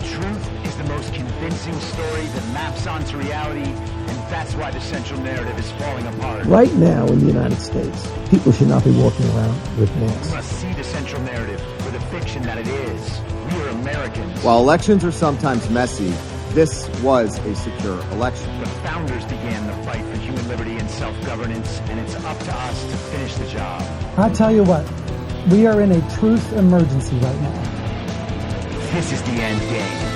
truth is the most convincing story that maps onto reality, and that's why the central narrative is falling apart. Right now in the United States, people should not be walking around with masks. We must see the central narrative for the fiction that it is. We are Americans. While elections are sometimes messy, this was a secure election. The founders began the fight for human liberty and self-governance, and it's up to us to finish the job. I'll tell you what, we are in a truth emergency right now. This is the end game.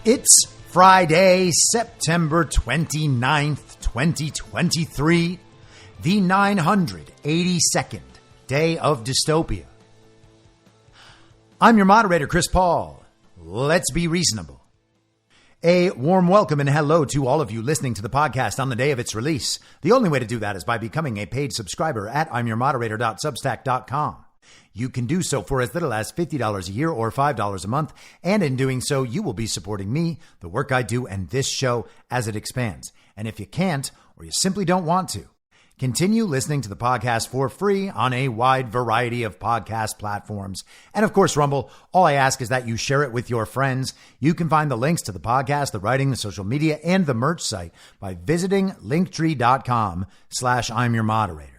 It's Friday, September 29th, 2023, the 982nd day of dystopia. I'm your moderator, Chris Paul. Let's be reasonable. A warm welcome and hello to all of you listening to the podcast on the day of its release. The only way to do that is by becoming a paid subscriber at imyourmoderator.substack.com. You can do so for as little as $50 a year or $5 a month. And in doing so, you will be supporting me, the work I do, and this show as it expands. And if you can't, or you simply don't want to, continue listening to the podcast for free on a wide variety of podcast platforms. And of course, Rumble, all I ask is that you share it with your friends. You can find the links to the podcast, the writing, the social media, and the merch site by visiting linktree.com/I'mYourModerator.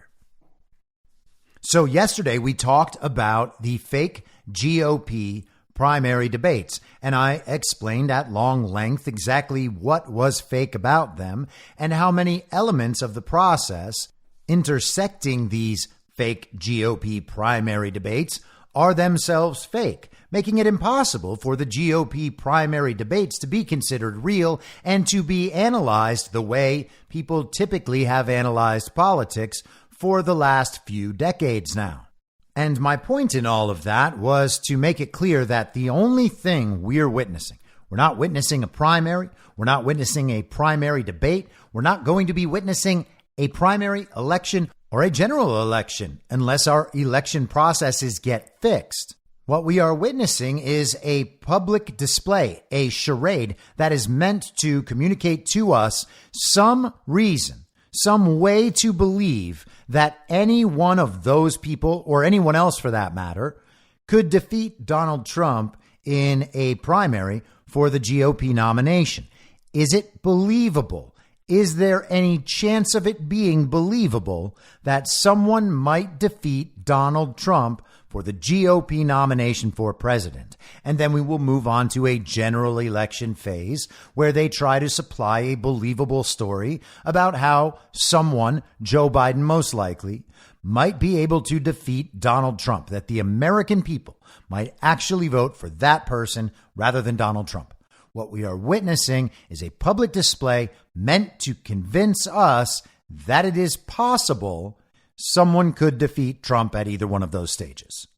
So yesterday we talked about the fake GOP primary debates, and I explained at long length exactly what was fake about them and how many elements of the process intersecting these fake GOP primary debates are themselves fake, making it impossible for the GOP primary debates to be considered real and to be analyzed the way people typically have analyzed politics for the last few decades now. And my point in all of that was to make it clear that the only thing we're witnessing, we're not witnessing a primary, we're not witnessing a primary debate, we're not going to be witnessing a primary election or a general election unless our election processes get fixed. What we are witnessing is a public display, a charade that is meant to communicate to us some reason, some way to believe that any one of those people, or anyone else for that matter, could defeat Donald Trump in a primary for the GOP nomination. Is it believable? Is there any chance of it being believable that someone might defeat Donald Trump for the GOP nomination for president? And then we will move on to a general election phase where they try to supply a believable story about how someone, Joe Biden most likely, might be able to defeat Donald Trump, that the American people might actually vote for that person rather than Donald Trump. What we are witnessing is a public display meant to convince us that it is possible someone could defeat Trump at either one of those stages.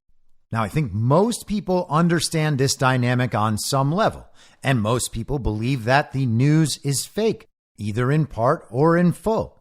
Now, I think most people understand this dynamic on some level, and most people believe that the news is fake, either in part or in full.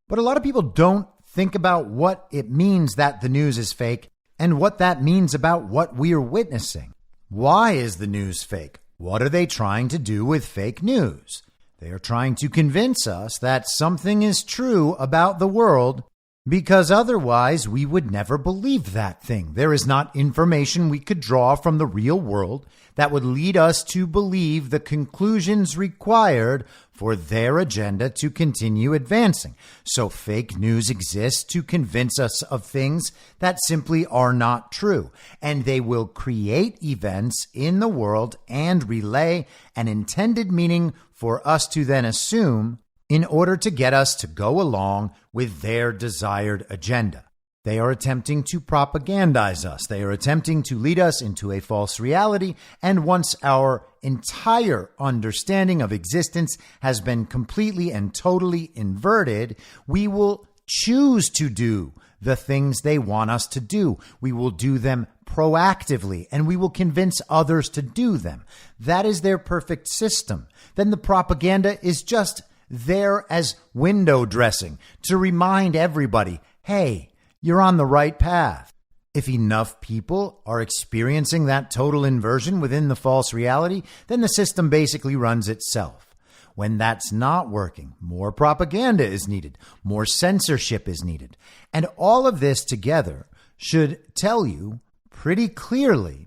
But a lot of people don't think about what it means that the news is fake and what that means about what we are witnessing. Why is the news fake? What are they trying to do with fake news? They are trying to convince us that something is true about the world because otherwise we would never believe that thing. There is not information we could draw from the real world that would lead us to believe the conclusions required for their agenda to continue advancing. So fake news exists to convince us of things that simply are not true. And they will create events in the world and relay an intended meaning for us to then assume in order to get us to go along with their desired agenda. They are attempting to propagandize us. They are attempting to lead us into a false reality. And once our entire understanding of existence has been completely and totally inverted, we will choose to do the things they want us to do. We will do them proactively, and we will convince others to do them. That is their perfect system. Then the propaganda is just there as window dressing to remind everybody, hey, you're on the right path. If enough people are experiencing that total inversion within the false reality, then the system basically runs itself. When that's not working, more propaganda is needed, more censorship is needed. And all of this together should tell you pretty clearly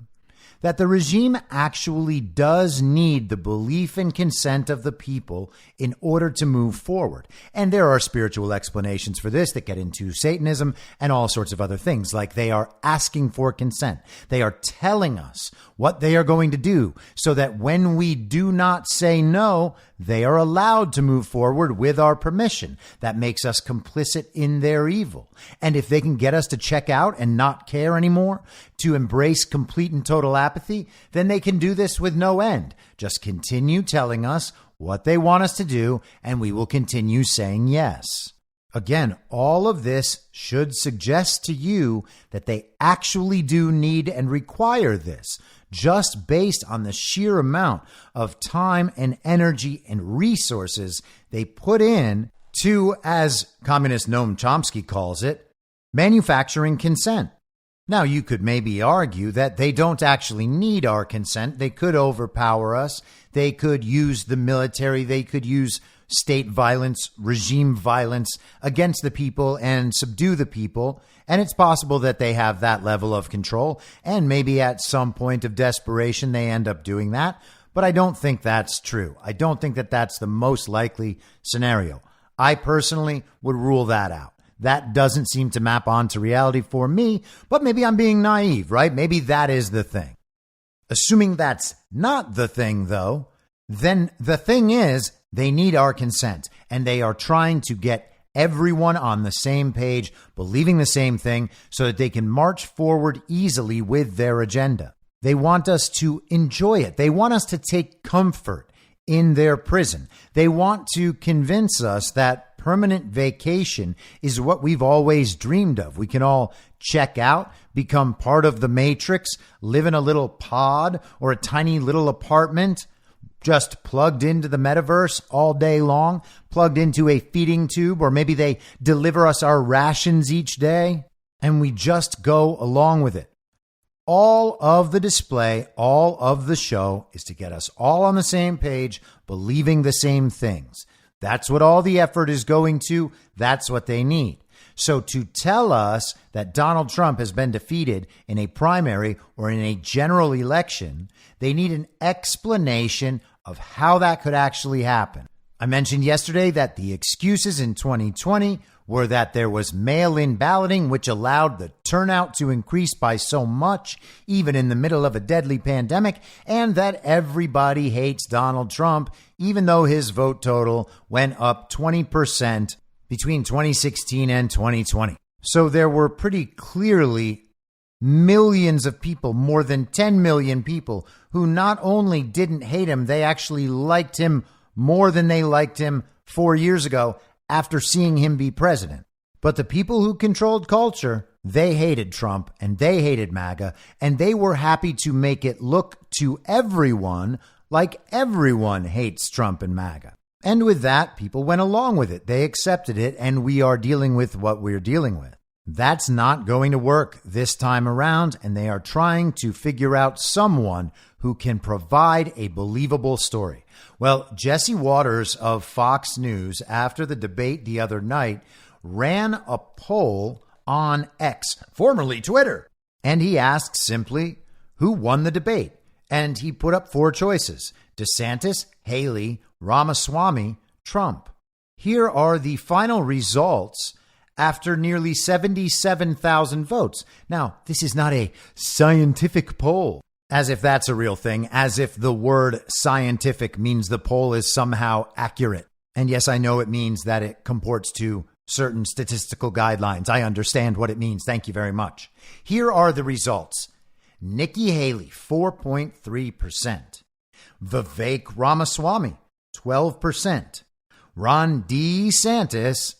that the regime actually does need the belief and consent of the people in order to move forward. And there are spiritual explanations for this that get into Satanism and all sorts of other things, like they are asking for consent. They are telling us what they are going to do so that when we do not say no, they are allowed to move forward with our permission. That makes us complicit in their evil. And if they can get us to check out and not care anymore, to embrace complete and total apathy, then they can do this with no end. Just continue telling us what they want us to do, and we will continue saying yes. Again, all of this should suggest to you that they actually do need and require this, just based on the sheer amount of time and energy and resources they put in to, as communist Noam Chomsky calls it, manufacturing consent. Now, you could maybe argue that they don't actually need our consent. They could overpower us. They could use the military. They could use state violence, regime violence against the people and subdue the people. And it's possible that they have that level of control. And maybe at some point of desperation, they end up doing that. But I don't think that's true. I don't think that that's the most likely scenario. I personally would rule that out. That doesn't seem to map onto reality for me, but maybe I'm being naive, right? Maybe that is the thing. Assuming that's not the thing, though, then the thing is they need our consent, and they are trying to get everyone on the same page, believing the same thing, so that they can march forward easily with their agenda. They want us to enjoy it. They want us to take comfort in their prison. They want to convince us that permanent vacation is what we've always dreamed of. We can all check out, become part of the matrix, live in a little pod or a tiny little apartment, just plugged into the metaverse all day long, plugged into a feeding tube, or maybe they deliver us our rations each day, and we just go along with it. All of the display, all of the show is to get us all on the same page, believing the same things. That's what all the effort is going to. That's what they need. So to tell us that Donald Trump has been defeated in a primary or in a general election, they need an explanation of how that could actually happen. I mentioned yesterday that the excuses in 2020 were that there was mail-in balloting, which allowed the turnout to increase by so much, even in the middle of a deadly pandemic, and that everybody hates Donald Trump, even though his vote total went up 20% between 2016 and 2020. So there were pretty clearly millions of people, more than 10 million people, who not only didn't hate him, they actually liked him more than they liked him 4 years ago after seeing him be president. But the people who controlled culture, they hated Trump and they hated MAGA, and they were happy to make it look to everyone like everyone hates Trump and MAGA. And with that, people went along with it. They accepted it, and we are dealing with what we're dealing with. That's not going to work this time around, and they are trying to figure out someone who can provide a believable story. Well, Jesse Waters of Fox News, after the debate the other night, ran a poll on X, formerly Twitter, and he asked simply, who won the debate? And he put up 4 choices: DeSantis, Haley, Ramaswamy, Trump. Here are the final results after nearly 77,000 votes. Now, this is not a scientific poll, as if that's a real thing, as if the word scientific means the poll is somehow accurate. And yes, I know it means that it comports to certain statistical guidelines. I understand what it means. Thank you very much. Here are the results. Nikki Haley, 4.3%. Vivek Ramaswamy, 12%. Ron DeSantis,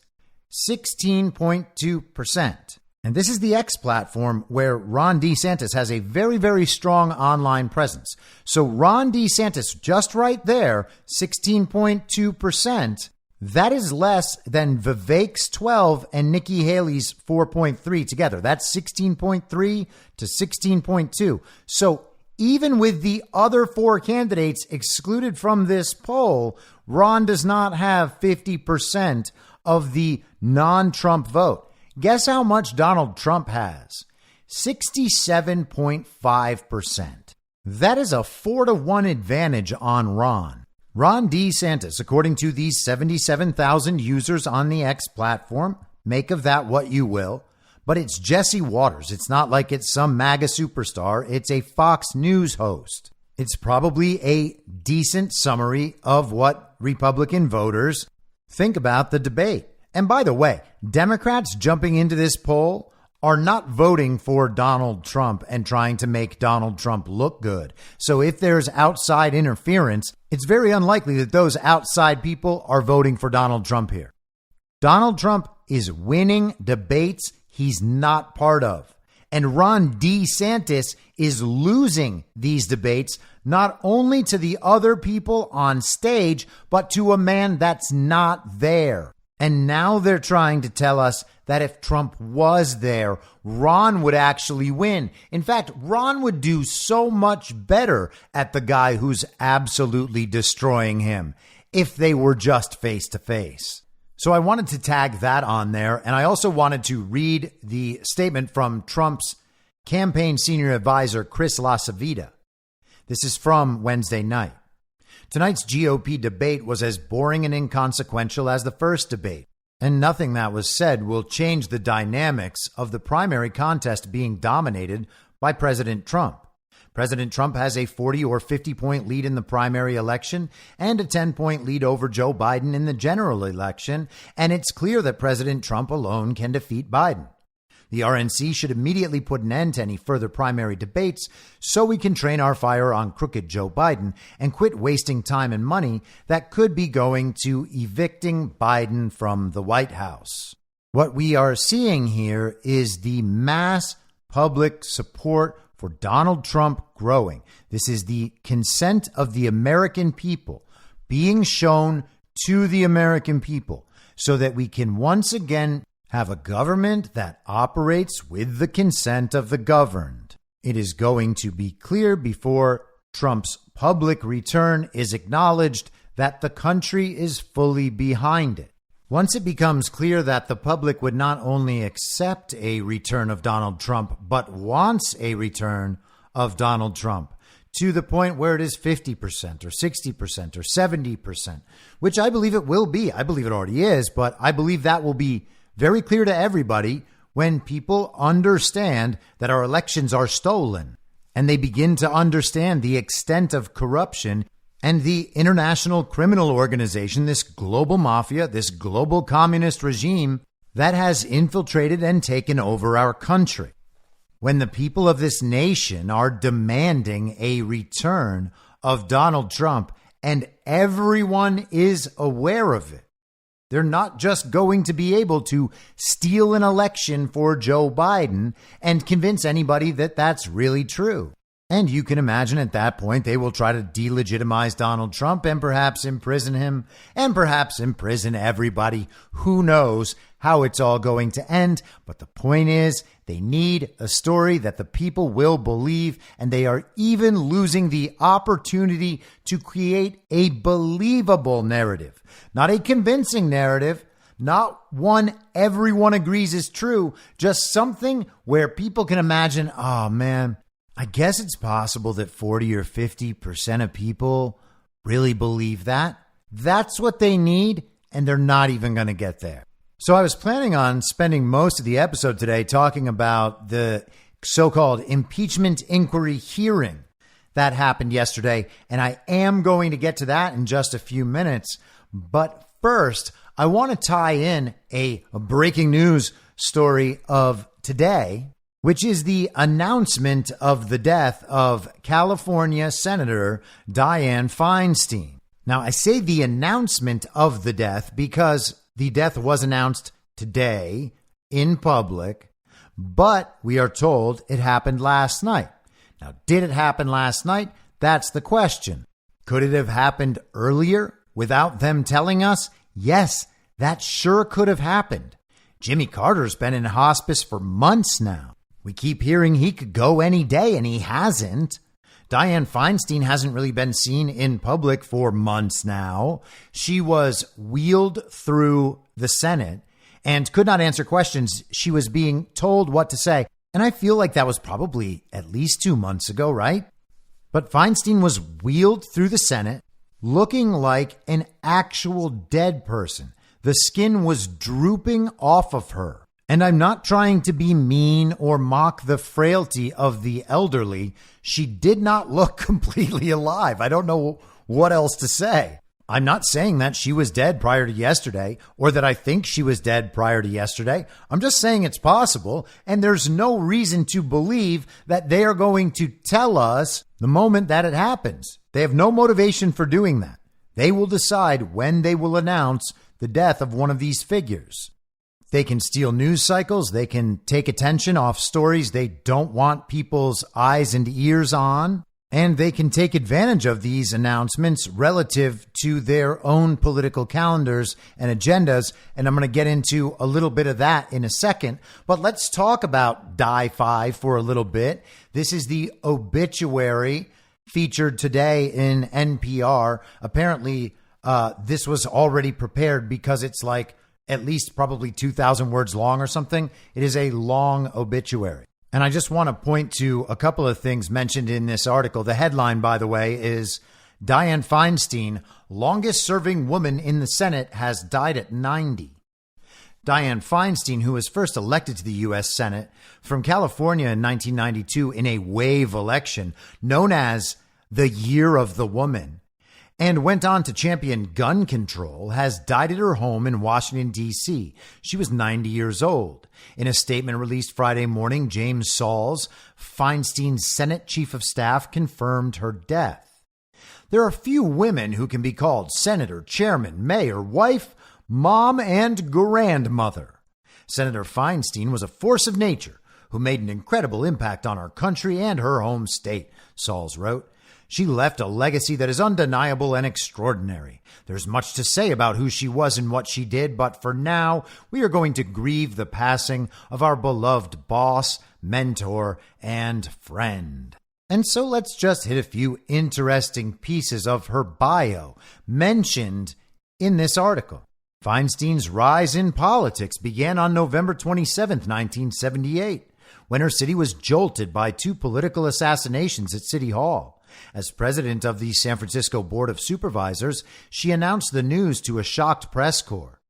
16.2%. And this is the X platform where Ron DeSantis has a very, very strong online presence. So Ron DeSantis, just right there, 16.2%. That is less than Vivek's 12 and Nikki Haley's 4.3 together. That's 16.3 to 16.2. So even with the other four candidates excluded from this poll, Ron does not have 50% of the non-Trump vote. Guess how much Donald Trump has? 67.5%. That is a 4-to-1 advantage on Ron. Ron DeSantis, according to these 77,000 users on the X platform, make of that what you will, but it's Jesse Waters. It's not like it's some MAGA superstar. It's a Fox News host. It's probably a decent summary of what Republican voters think about the debate. And by the way, Democrats jumping into this poll are not voting for Donald Trump and trying to make Donald Trump look good. So if there's outside interference, it's very unlikely that those outside people are voting for Donald Trump here. Donald Trump is winning debates he's not part of. And Ron DeSantis is losing these debates not only to the other people on stage, but to a man that's not there. And now they're trying to tell us that if Trump was there, Ron would actually win. In fact, Ron would do so much better at the guy who's absolutely destroying him if they were just face to face. So I wanted to tag that on there. And I also wanted to read the statement from Trump's campaign senior advisor, Chris LaCivita. This is from Wednesday night. Tonight's GOP debate was as boring and inconsequential as the first debate, and nothing that was said will change the dynamics of the primary contest being dominated by President Trump. President Trump has a 40 or 50-point lead in the primary election and a 10-point lead over Joe Biden in the general election, and it's clear that President Trump alone can defeat Biden. The RNC should immediately put an end to any further primary debates so we can train our fire on crooked Joe Biden and quit wasting time and money that could be going to evicting Biden from the White House. What we are seeing here is the mass public support for Donald Trump growing. This is the consent of the American people being shown to the American people so that we can once again have a government that operates with the consent of the governed. It is going to be clear before Trump's public return is acknowledged that the country is fully behind it. Once it becomes clear that the public would not only accept a return of Donald Trump, but wants a return of Donald Trump, to the point where it is 50% or 60% or 70%, which I believe it will be. I believe it already is, but I believe that will be very clear to everybody when people understand that our elections are stolen and they begin to understand the extent of corruption and the international criminal organization, this global mafia, this global communist regime that has infiltrated and taken over our country. When the people of this nation are demanding a return of Donald Trump and everyone is aware of it, they're not just going to be able to steal an election for Joe Biden and convince anybody that that's really true. And you can imagine at that point, they will try to delegitimize Donald Trump and perhaps imprison him and perhaps imprison everybody. Who knows how it's all going to end? But the point is, they need a story that the people will believe, and they are even losing the opportunity to create a believable narrative, not a convincing narrative, not one everyone agrees is true, just something where people can imagine, oh man, I guess it's possible that 40 or 50% of people really believe that. That's what they need, and they're not even going to get there. So I was planning on spending most of the episode today talking about the so-called impeachment inquiry hearing that happened yesterday, and I am going to get to that in just a few minutes. But first, I want to tie in a breaking news story of today, which is the announcement of the death of California Senator Dianne Feinstein. Now, I say the announcement of the death because the death was announced today in public, but we are told it happened last night. Now, did it happen last night? That's the question. Could it have happened earlier without them telling us? Yes, that sure could have happened. Jimmy Carter's been in hospice for months now. We keep hearing he could go any day, and he hasn't. Dianne Feinstein hasn't really been seen in public for months now. She was wheeled through the Senate and could not answer questions. She was being told what to say. And I feel like that was probably at least 2 months ago, right? But Feinstein was wheeled through the Senate looking like an actual dead person. The skin was drooping off of her. And I'm not trying to be mean or mock the frailty of the elderly. She did not look completely alive. I don't know what else to say. I'm not saying that she was dead prior to yesterday or that I think she was dead prior to yesterday. I'm just saying it's possible. And there's no reason to believe that they are going to tell us the moment that it happens. They have no motivation for doing that. They will decide when they will announce the death of one of these figures. They can steal news cycles. They can take attention off stories they don't want people's eyes and ears on. And they can take advantage of these announcements relative to their own political calendars and agendas. And I'm going to get into a little bit of that in a second. But let's talk about DiFi for a little bit. This is the obituary featured today in NPR. Apparently, this was already prepared because it's like at least probably 2,000 words long or something. It is a long obituary. And I just want to point to a couple of things mentioned in this article. The headline, by the way, is Dianne Feinstein, longest serving woman in the Senate, has died at 90. Dianne Feinstein, who was first elected to the U.S. Senate from California in 1992 in a wave election known as the Year of the Woman, and went on to champion gun control, has died at her home in Washington, D.C. She was 90 years old. In a statement released Friday morning, James Sauls, Feinstein's Senate Chief of Staff, confirmed her death. There are few women who can be called senator, chairman, mayor, wife, mom, and grandmother. Senator Feinstein was a force of nature who made an incredible impact on our country and her home state, Sauls wrote. She left a legacy that is undeniable and extraordinary. There's much to say about who she was and what she did, but for now, we are going to grieve the passing of our beloved boss, mentor, and friend. And so let's just hit a few interesting pieces of her bio mentioned in this article. Feinstein's rise in politics began on November 27, 1978, when her city was jolted by 2 political assassinations at City Hall. As president of the San Francisco Board of Supervisors, she announced the news to a shocked press corps.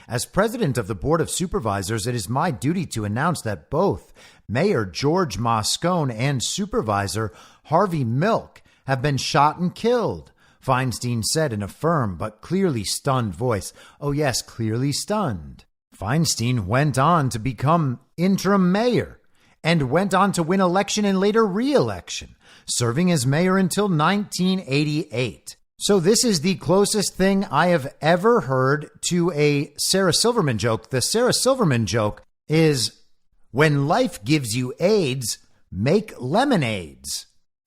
As president of the Board of Supervisors, it is my duty to announce that both Mayor George Moscone and Supervisor Harvey Milk have been shot and killed, Feinstein said in a firm but clearly stunned voice. Oh yes, clearly stunned. Feinstein went on to become interim mayor and went on to win election and later re-election, serving as mayor until 1988. So this is the closest thing I have ever heard to a Sarah Silverman joke. The Sarah Silverman joke is, when life gives you AIDS, make lemonades.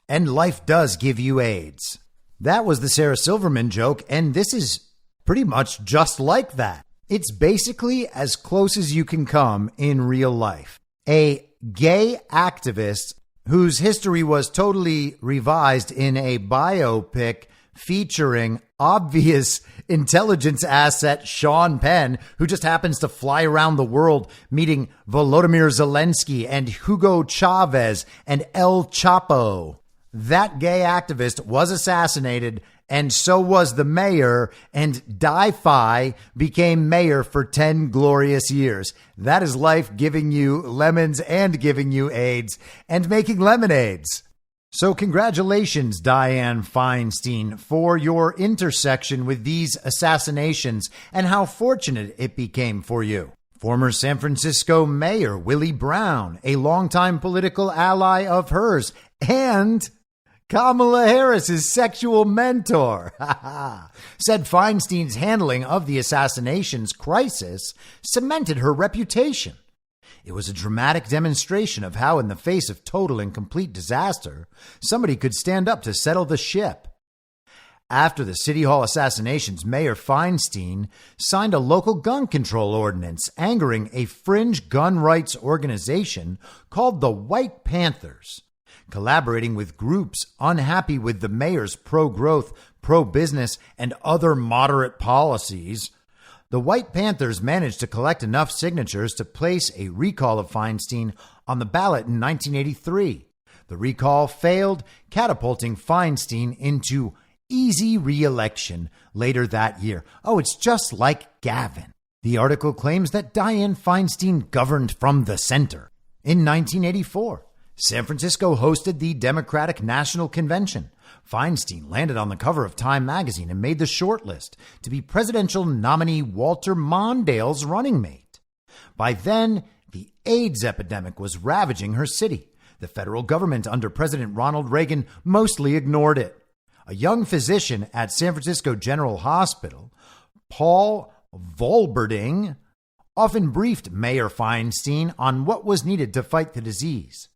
And life does give you AIDS. That was the Sarah Silverman joke, and this is pretty much just like that. It's basically as close as you can come in real life. A gay activist whose history was totally revised in a biopic featuring obvious intelligence asset Sean Penn, who just happens to fly around the world meeting Volodymyr Zelensky and Hugo Chavez and El Chapo. That gay activist was assassinated, and so was the mayor, and DiFi became mayor for 10 glorious years. That is life giving you lemons and giving you AIDS and making lemonades. So congratulations, Dianne Feinstein, for your intersection with these assassinations and how fortunate it became for you. Former San Francisco Mayor Willie Brown, a longtime political ally of hers, and Kamala Harris's sexual mentor, said Feinstein's handling of the assassinations crisis cemented her reputation. It was a dramatic demonstration of how, in the face of total and complete disaster, somebody could stand up to settle the ship. After the City Hall assassinations, Mayor Feinstein signed a local gun control ordinance angering a fringe gun rights organization called the White Panthers. Collaborating with groups unhappy with the mayor's pro-growth, pro-business, and other moderate policies, the White Panthers managed to collect enough signatures to place a recall of Feinstein on the ballot in 1983. The recall failed, catapulting Feinstein into easy re-election later that year. Oh, it's just like Gavin. The article claims that Dianne Feinstein governed from the center. In 1984, San Francisco hosted the Democratic National Convention. Feinstein landed on the cover of Time magazine and made the shortlist to be presidential nominee Walter Mondale's running mate. By then, the AIDS epidemic was ravaging her city. The federal government under President Ronald Reagan mostly ignored it. A young physician at San Francisco General Hospital, Paul Volberding, often briefed Mayor Feinstein on what was needed to fight the disease.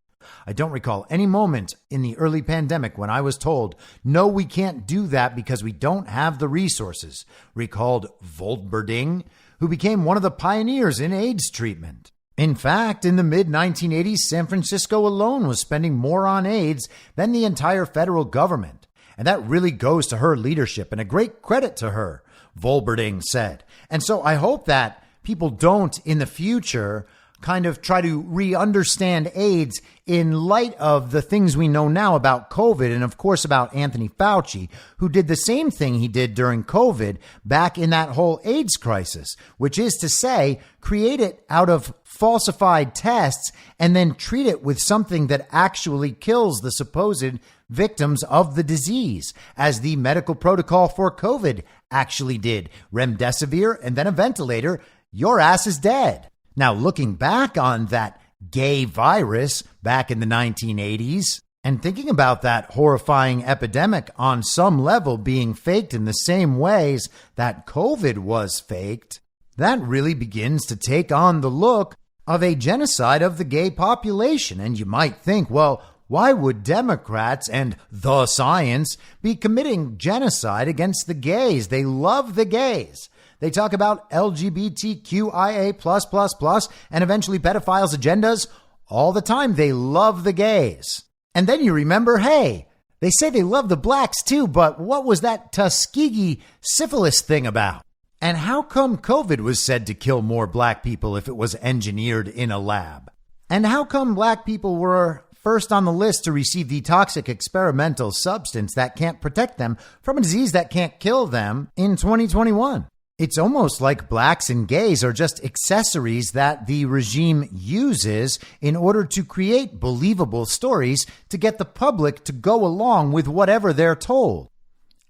I don't recall any moment in the early pandemic when I was told, no, we can't do that because we don't have the resources, recalled Volberding, who became one of the pioneers in AIDS treatment. In fact, in the mid-1980s, San Francisco alone was spending more on AIDS than the entire federal government. And that really goes to her leadership and a great credit to her, Volberding said. And so I hope that people don't in the future kind of try to re-understand AIDS in light of the things we know now about COVID and, of course, about Anthony Fauci, who did the same thing he did during COVID back in that whole AIDS crisis, which is to say, create it out of falsified tests and then treat it with something that actually kills the supposed victims of the disease, as the medical protocol for COVID actually did. Remdesivir and then a ventilator, your ass is dead. Now, looking back on that gay virus back in the 1980s and thinking about that horrifying epidemic on some level being faked in the same ways that COVID was faked, that really begins to take on the look of a genocide of the gay population. And you might think, well, why would Democrats and the science be committing genocide against the gays? They love the gays. They talk about LGBTQIA+++ and eventually pedophiles' agendas all the time. They love the gays. And then you remember, hey, they say they love the blacks too, but what was that Tuskegee syphilis thing about? And how come COVID was said to kill more black people if it was engineered in a lab? And how come black people were first on the list to receive the toxic experimental substance that can't protect them from a disease that can't kill them in 2021? It's almost like blacks and gays are just accessories that the regime uses in order to create believable stories to get the public to go along with whatever they're told.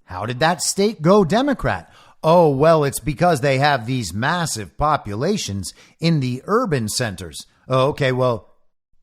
How did that state go Democrat? Oh, well, it's because they have these massive populations in the urban centers. Oh, okay, well,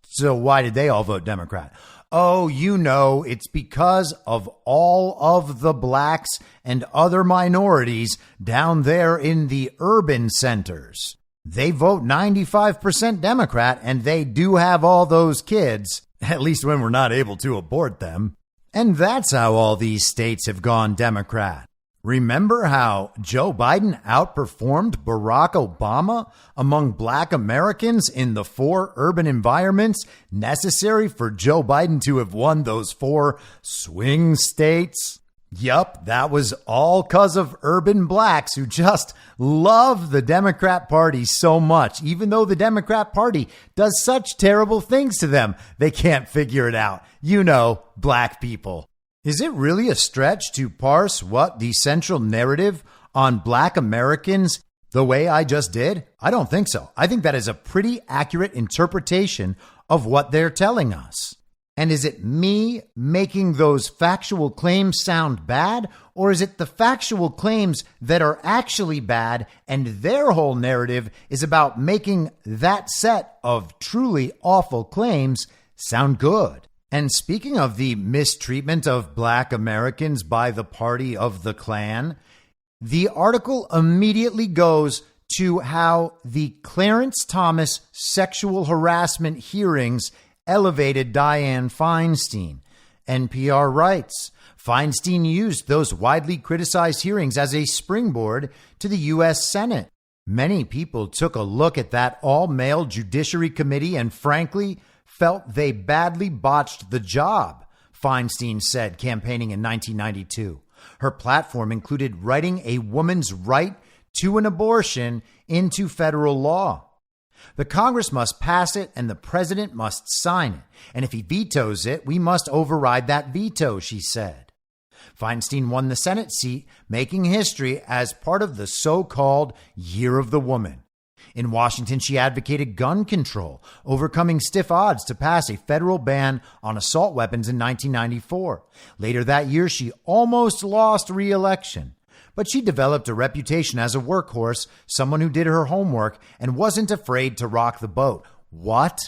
so why did they all vote Democrat? Oh, you know, it's because of all of the blacks and other minorities down there in the urban centers. They vote 95% Democrat, and they do have all those kids, at least when we're not able to abort them. And that's how all these states have gone Democrat. Remember how Joe Biden outperformed Barack Obama among black Americans in the 4 urban environments necessary for Joe Biden to have won those 4 swing states? Yup, that was all because of urban blacks who just love the Democrat Party so much, even though the Democrat Party does such terrible things to them. They can't figure it out. You know, black people. Is it really a stretch to parse what the central narrative on black Americans the way I just did? I don't think so. I think that is a pretty accurate interpretation of what they're telling us. And is it me making those factual claims sound bad? Or is it the factual claims that are actually bad and their whole narrative is about making that set of truly awful claims sound good? And speaking of the mistreatment of black Americans by the party of the Klan, the article immediately goes to how the Clarence Thomas sexual harassment hearings elevated Dianne Feinstein. NPR writes, Feinstein used those widely criticized hearings as a springboard to the U.S. Senate. Many people took a look at that all-male Judiciary Committee and frankly felt they badly botched the job, Feinstein said, campaigning in 1992. Her platform included writing a woman's right to an abortion into federal law. The Congress must pass it and the president must sign it. And if he vetoes it, we must override that veto, she said. Feinstein won the Senate seat, making history as part of the so-called Year of the Woman. In Washington, she advocated gun control, overcoming stiff odds to pass a federal ban on assault weapons in 1994. Later that year, she almost lost re-election. But she developed a reputation as a workhorse, someone who did her homework and wasn't afraid to rock the boat. What?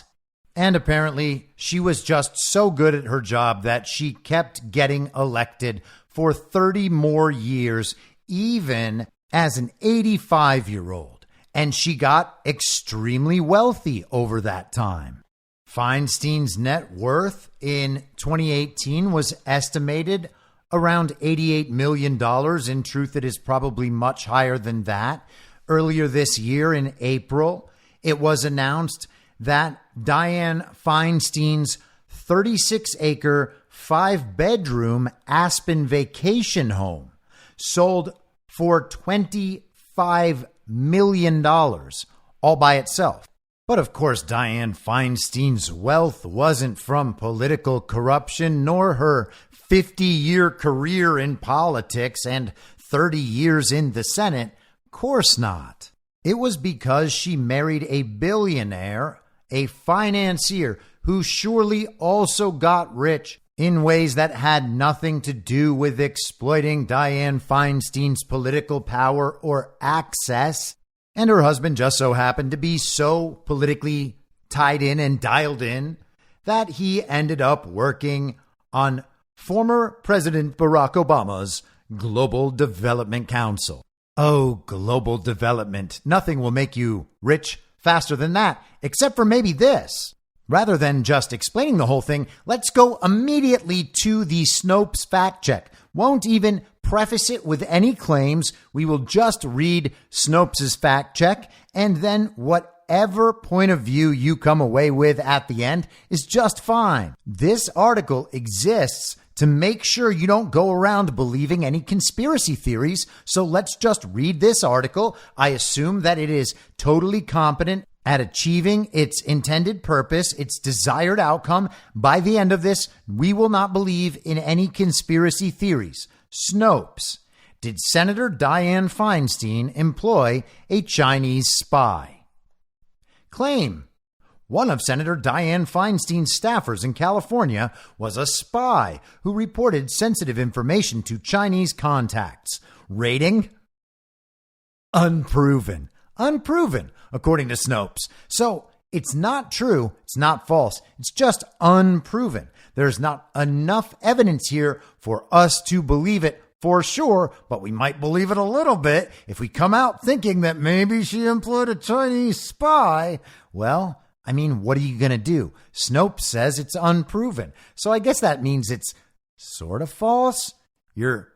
And apparently, she was just so good at her job that she kept getting elected for 30 more years, even as an 85-year-old. And she got extremely wealthy over that time. Feinstein's net worth in 2018 was estimated around $88 million. In truth, it is probably much higher than that. Earlier this year, in April, it was announced that Dianne Feinstein's 36-acre, 5-bedroom Aspen vacation home sold for $25 million all by itself. But of course, Dianne Feinstein's wealth wasn't from political corruption, nor her 50-year career in politics and 30 years in the Senate. Of course not. It was because she married a billionaire, a financier who surely also got rich in ways that had nothing to do with exploiting Dianne Feinstein's political power or access. And her husband just so happened to be so politically tied in and dialed in that he ended up working on former President Barack Obama's Global Development Council. Oh, global development. Nothing will make you rich faster than that, except for maybe this. Rather than just explaining the whole thing, let's go immediately to the Snopes fact check. Won't even preface it with any claims. We will just read Snopes' fact check, and then whatever point of view you come away with at the end is just fine. This article exists to make sure you don't go around believing any conspiracy theories. So let's just read this article. I assume that it is totally competent at achieving its intended purpose, its desired outcome. By the end of this, we will not believe in any conspiracy theories. Snopes. Did Senator Dianne Feinstein employ a Chinese spy? Claim. One of Senator Dianne Feinstein's staffers in California was a spy who reported sensitive information to Chinese contacts. Rating? Unproven. Unproven, according to Snopes. So it's not true. It's not false. It's just unproven. There's not enough evidence here for us to believe it for sure, but we might believe it a little bit if we come out thinking that maybe she employed a Chinese spy. Well, I mean, what are you going to do? Snopes says it's unproven. So I guess that means it's sort of false. You're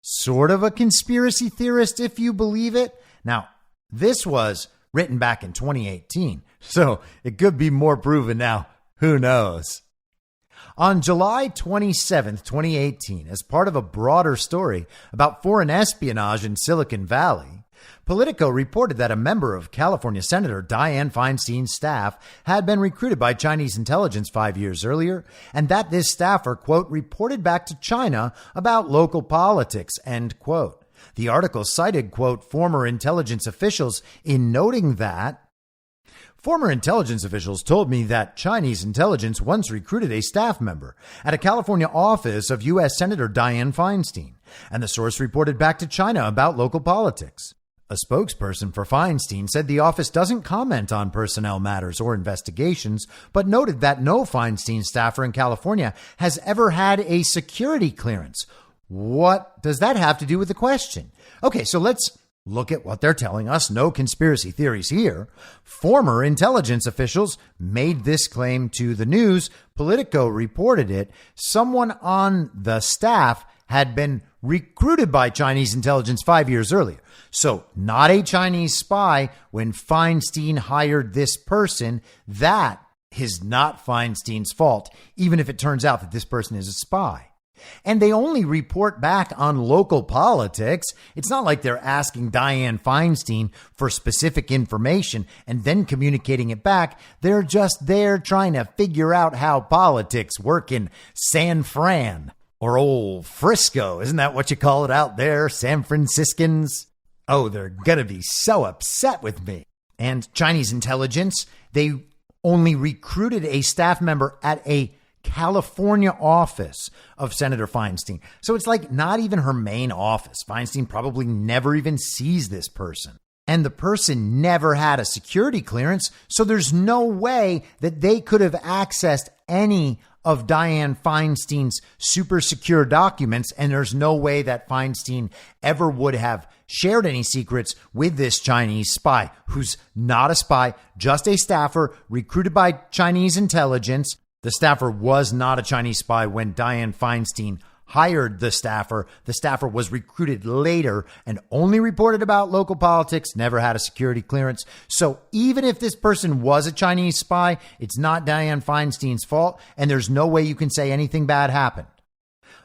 sort of a conspiracy theorist if you believe it. Now, this was written back in 2018, so it could be more proven now. Who knows? On July 27th, 2018, as part of a broader story about foreign espionage in Silicon Valley, Politico reported that a member of California Senator Dianne Feinstein's staff had been recruited by Chinese intelligence 5 years earlier, and that this staffer, quote, reported back to China about local politics, end quote. The article cited, quote, former intelligence officials in noting that former intelligence officials told me that Chinese intelligence once recruited a staff member at a California office of U.S. Senator Dianne Feinstein, and the source reported back to China about local politics. A spokesperson for Feinstein said the office doesn't comment on personnel matters or investigations, but noted that no Feinstein staffer in California has ever had a security clearance. What does that have to do with the question? Okay, so let's look at what they're telling us. No conspiracy theories here. Former intelligence officials made this claim to the news. Politico reported it. Someone on the staff had been recruited by Chinese intelligence 5 years earlier. So not a Chinese spy when Feinstein hired this person. That is not Feinstein's fault, even if it turns out that this person is a spy. And they only report back on local politics. It's not like they're asking Dianne Feinstein for specific information and then communicating it back. They're just there trying to figure out how politics work in San Fran or old Frisco. Isn't that what you call it out there, San Franciscans? Oh, they're going to be so upset with me. And Chinese intelligence, they only recruited a staff member at a California office of Senator Feinstein. So it's like not even her main office. Feinstein probably never even sees this person. And the person never had a security clearance. So there's no way that they could have accessed any of Dianne Feinstein's super secure documents. And there's no way that Feinstein ever would have shared any secrets with this Chinese spy, who's not a spy, just a staffer recruited by Chinese intelligence. The staffer was not a Chinese spy when Dianne Feinstein hired the staffer. The staffer was recruited later and only reported about local politics, never had a security clearance. So even if this person was a Chinese spy, it's not Dianne Feinstein's fault, and there's no way you can say anything bad happened.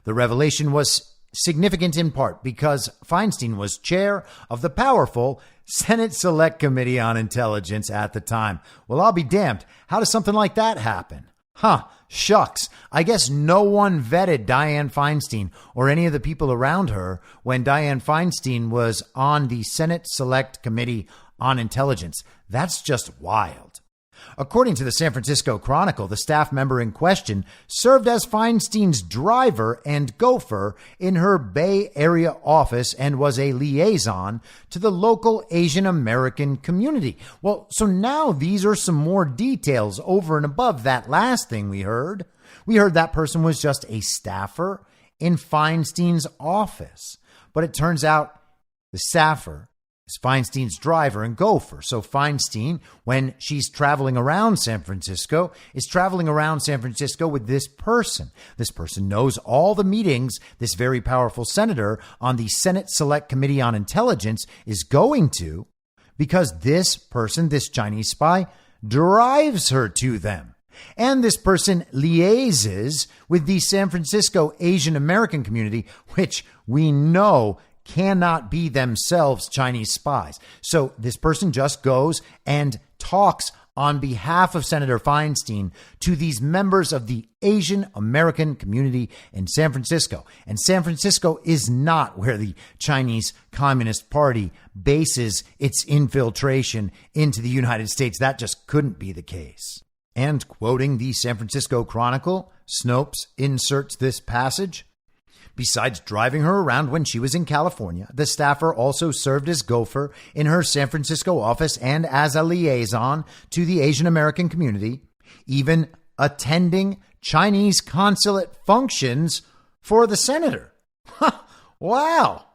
The revelation was significant in part because Feinstein was chair of the powerful Senate Select Committee on Intelligence at the time. Well, I'll be damned. How does something like that happen? Shucks. I guess no one vetted Dianne Feinstein or any of the people around her when Dianne Feinstein was on the Senate Select Committee on Intelligence. That's just wild. According to the San Francisco Chronicle, the staff member in question served as Feinstein's driver and gopher in her Bay Area office and was a liaison to the local Asian American community. Well, so now these are some more details over and above that last thing we heard. We heard that person was just a staffer in Feinstein's office, but it turns out the staffer is Feinstein's driver and gopher. So Feinstein, when she's traveling around San Francisco, is traveling around San Francisco with this person. This person knows all the meetings this very powerful senator on the Senate Select Committee on Intelligence is going to, because this person, this Chinese spy, drives her to them. And this person liaises with the San Francisco Asian American community, which we know cannot be themselves Chinese spies. So this person just goes and talks on behalf of Senator Feinstein to these members of the Asian American community in San Francisco. And San Francisco is not where the Chinese Communist Party bases its infiltration into the United States. That just couldn't be the case. And quoting the San Francisco Chronicle, Snopes inserts this passage. Besides driving her around when she was in California, the staffer also served as gopher in her San Francisco office and as a liaison to the Asian American community, even attending Chinese consulate functions for the senator. Wow.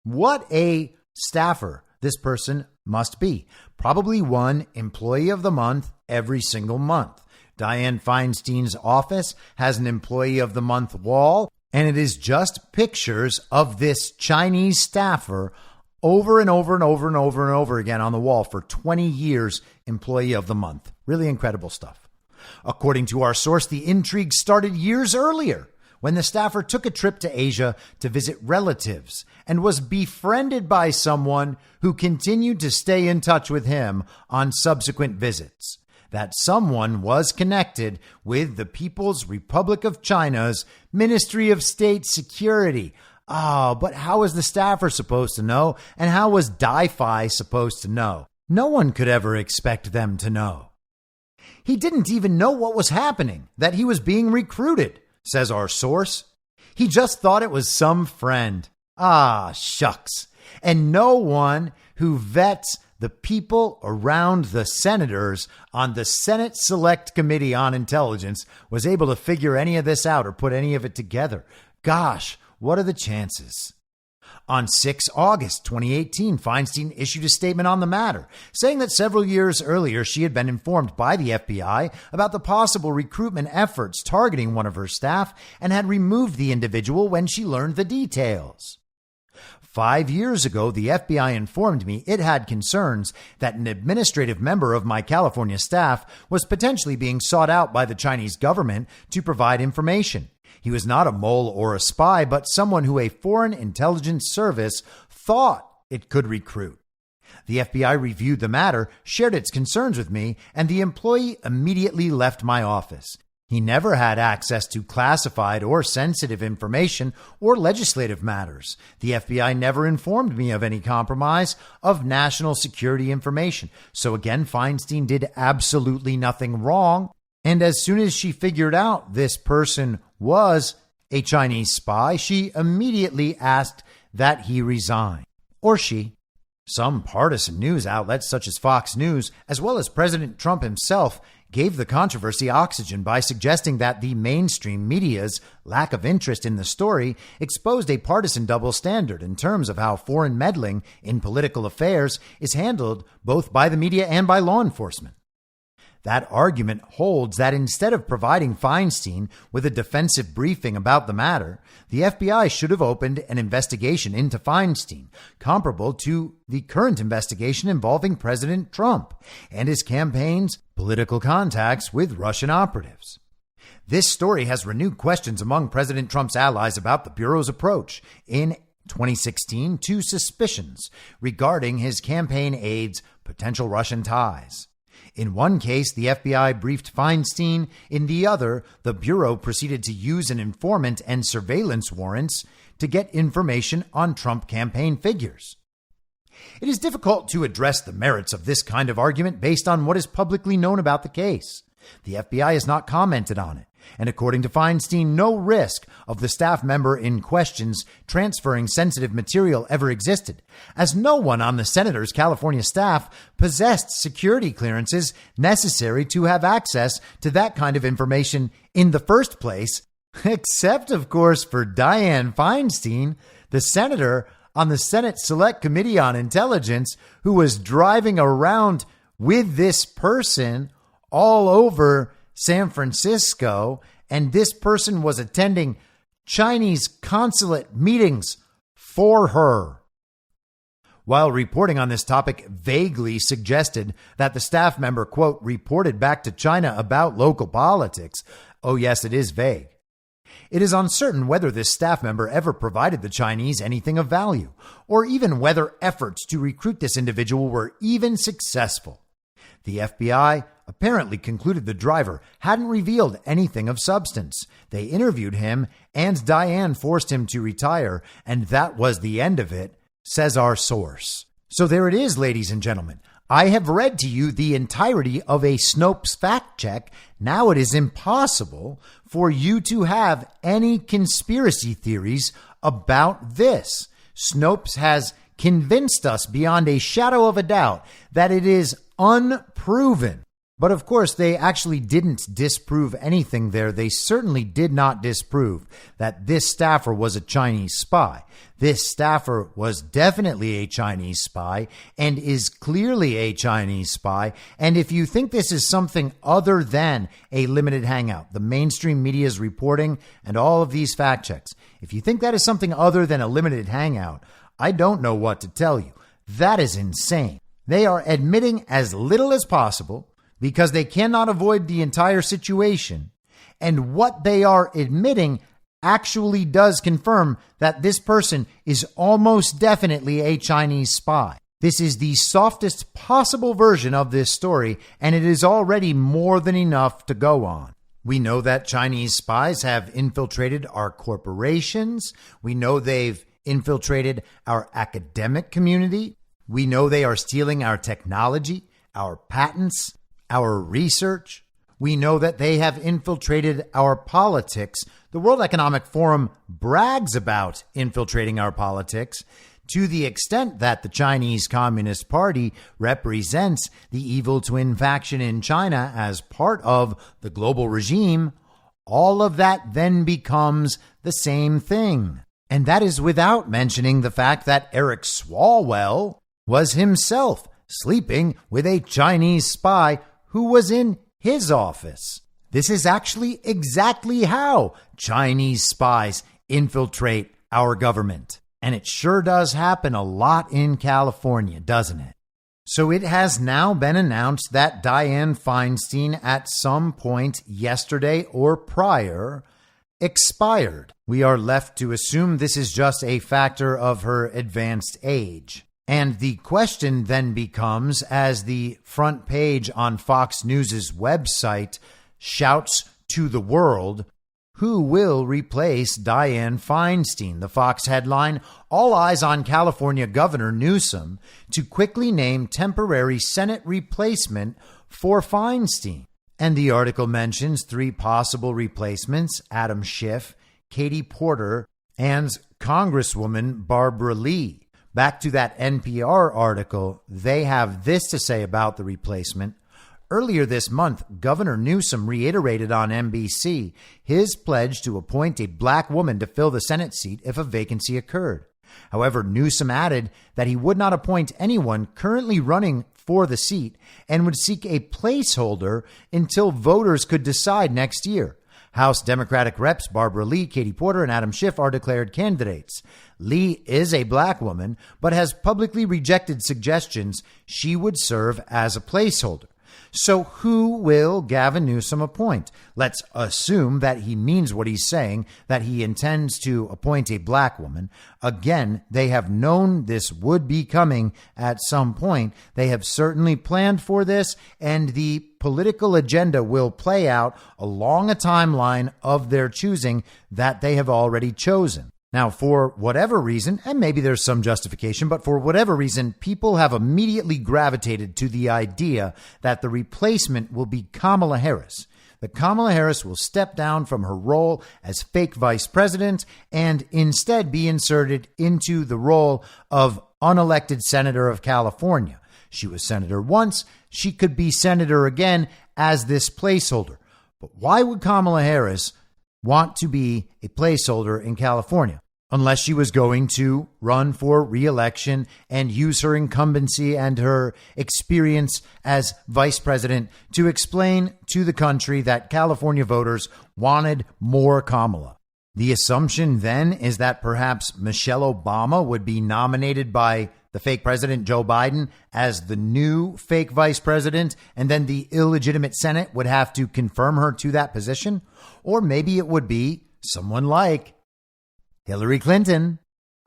What a staffer this person must be. Probably one employee of the month every single month. Dianne Feinstein's office has an employee of the month wall, and it is just pictures of this Chinese staffer over and over and over and over and over again on the wall for 20 years, employee of the month. Really incredible stuff. According to our source, the intrigue started years earlier when the staffer took a trip to Asia to visit relatives and was befriended by someone who continued to stay in touch with him on subsequent visits. That someone was connected with the People's Republic of China's Ministry of State Security. But how was the staffer supposed to know? And how was DiFi supposed to know? No one could ever expect them to know. He didn't even know what was happening, that he was being recruited, says our source. He just thought it was some friend. Shucks. And no one who vets the people around the senators on the Senate Select Committee on Intelligence, was able to figure any of this out or put any of it together. Gosh, what are the chances? On 6 August 2018, Feinstein issued a statement on the matter, saying that several years earlier she had been informed by the FBI about the possible recruitment efforts targeting one of her staff and had removed the individual when she learned the details. 5 years ago, the FBI informed me it had concerns that an administrative member of my California staff was potentially being sought out by the Chinese government to provide information. He was not a mole or a spy, but someone who a foreign intelligence service thought it could recruit. The FBI reviewed the matter, shared its concerns with me, and the employee immediately left my office. He never had access to classified or sensitive information or legislative matters. The FBI never informed me of any compromise of national security information. So again, Feinstein did absolutely nothing wrong. And as soon as she figured out this person was a Chinese spy, she immediately asked that he resign. Or she. Some partisan news outlets such as Fox News, as well as President Trump himself, gave the controversy oxygen by suggesting that the mainstream media's lack of interest in the story exposed a partisan double standard in terms of how foreign meddling in political affairs is handled both by the media and by law enforcement. That argument holds that instead of providing Feinstein with a defensive briefing about the matter, the FBI should have opened an investigation into Feinstein, comparable to the current investigation involving President Trump and his campaign's political contacts with Russian operatives. This story has renewed questions among President Trump's allies about the Bureau's approach in 2016 to suspicions regarding his campaign aides' potential Russian ties. In one case, the FBI briefed Feinstein. In the other, the Bureau proceeded to use an informant and surveillance warrants to get information on Trump campaign figures. It is difficult to address the merits of this kind of argument based on what is publicly known about the case. The FBI has not commented on it, and according to Feinstein, no risk of the staff member in question's transferring sensitive material ever existed, as no one on the senator's California staff possessed security clearances necessary to have access to that kind of information in the first place, except, of course, for Dianne Feinstein, the senator on the Senate Select Committee on Intelligence, who was driving around with this person all over San Francisco, and this person was attending Chinese consulate meetings for her. While reporting on this topic vaguely suggested that the staff member, quote, reported back to China about local politics. Oh, yes, it is vague. It is uncertain whether this staff member ever provided the Chinese anything of value, or even whether efforts to recruit this individual were even successful. The FBI apparently concluded the driver hadn't revealed anything of substance. They interviewed him, and Dianne forced him to retire, and that was the end of it, says our source. So there it is, ladies and gentlemen. I have read to you the entirety of a Snopes fact check. Now it is impossible for you to have any conspiracy theories about this. Snopes has convinced us beyond a shadow of a doubt that it is unproven. But of course, they actually didn't disprove anything there. They certainly did not disprove that this staffer was a Chinese spy. This staffer was definitely a Chinese spy and is clearly a Chinese spy. And if you think this is something other than a limited hangout, the mainstream media's reporting and all of these fact checks, if you think that is something other than a limited hangout, I don't know what to tell you. That is insane. They are admitting as little as possible because they cannot avoid the entire situation. And what they are admitting actually does confirm that this person is almost definitely a Chinese spy. This is the softest possible version of this story, and it is already more than enough to go on. We know that Chinese spies have infiltrated our corporations. We know they've infiltrated our academic community. We know they are stealing our technology, our patents, our research. We know that they have infiltrated our politics. The World Economic Forum brags about infiltrating our politics. To the extent that the Chinese Communist Party represents the evil twin faction in China as part of the global regime, all of that then becomes the same thing. And that is without mentioning the fact that Eric Swalwell was himself sleeping with a Chinese spy who was in his office. This is actually exactly how Chinese spies infiltrate our government. And it sure does happen a lot in California, doesn't it? So it has now been announced that Dianne Feinstein at some point yesterday or prior expired. We are left to assume this is just a factor of her advanced age. And the question then becomes, as the front page on Fox News' website shouts to the world, who will replace Dianne Feinstein? The Fox headline, all eyes on California Governor Newsom to quickly name temporary Senate replacement for Feinstein. And the article mentions three possible replacements: Adam Schiff, Katie Porter, and Congresswoman Barbara Lee. Back to that NPR article, they have this to say about the replacement. Earlier this month, Governor Newsom reiterated on NBC his pledge to appoint a black woman to fill the Senate seat if a vacancy occurred. However, Newsom added that he would not appoint anyone currently running for the seat and would seek a placeholder until voters could decide next year. House Democratic reps Barbara Lee, Katie Porter, and Adam Schiff are declared candidates. Lee is a black woman, but has publicly rejected suggestions she would serve as a placeholder. So who will Gavin Newsom appoint? Let's assume that he means what he's saying, that he intends to appoint a black woman. Again, they have known this would be coming at some point. They have certainly planned for this, and the political agenda will play out along a timeline of their choosing that they have already chosen. Now, for whatever reason, and maybe there's some justification, but for whatever reason, people have immediately gravitated to the idea that the replacement will be Kamala Harris. That Kamala Harris will step down from her role as fake vice president and instead be inserted into the role of unelected senator of California. She was senator once. She could be senator again as this placeholder. But why would Kamala Harris want to be a placeholder in California unless she was going to run for re-election and use her incumbency and her experience as vice president to explain to the country that California voters wanted more Kamala? The assumption then is that perhaps Michelle Obama would be nominated by the fake president, Joe Biden, as the new fake vice president, and then the illegitimate Senate would have to confirm her to that position. Or maybe it would be someone like Hillary Clinton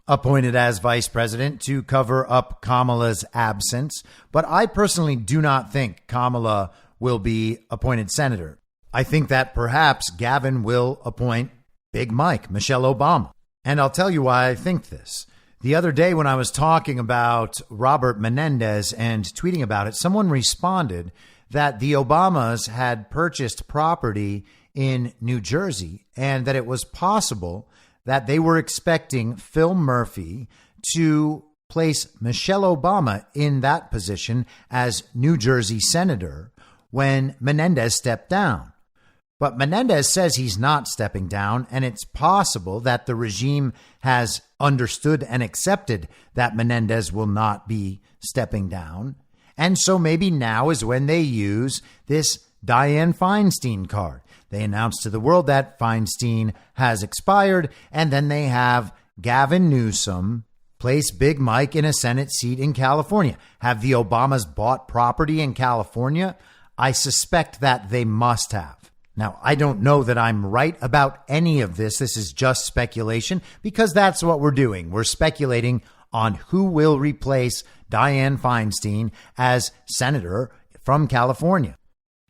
appointed as vice president to cover up Kamala's absence. But I personally do not think Kamala will be appointed senator. I think that perhaps Gavin will appoint Big Mike, Michelle Obama. And I'll tell you why I think this. The other day when I was talking about Robert Menendez and tweeting about it, someone responded that the Obamas had purchased property in New Jersey and that it was possible that they were expecting Phil Murphy to place Michelle Obama in that position as New Jersey senator when Menendez stepped down. But Menendez says he's not stepping down, and it's possible that the regime has understood and accepted that Menendez will not be stepping down. And so maybe now is when they use this Dianne Feinstein card. They announce to the world that Feinstein has expired, and then they have Gavin Newsom place Big Mike in a Senate seat in California. Have the Obamas bought property in California? I suspect that they must have. Now, I don't know that I'm right about any of this. This is just speculation because that's what we're doing. We're speculating on who will replace Dianne Feinstein as senator from California.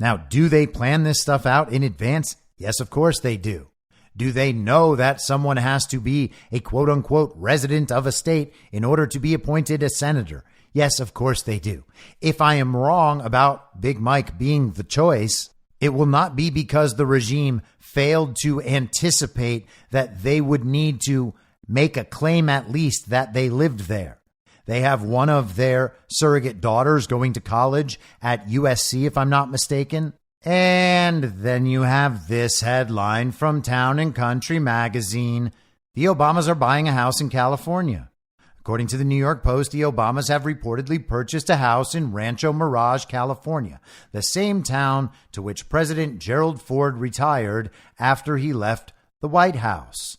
Now, do they plan this stuff out in advance? Yes, of course they do. Do they know that someone has to be a quote unquote resident of a state in order to be appointed a senator? Yes, of course they do. If I am wrong about Big Mike being the choice, it will not be because the regime failed to anticipate that they would need to make a claim at least that they lived there. They have one of their surrogate daughters going to college at USC, if I'm not mistaken. And then you have this headline from Town and Country magazine. The Obamas are buying a house in California. According to the New York Post, the Obamas have reportedly purchased a house in Rancho Mirage, California, the same town to which President Gerald Ford retired after he left the White House.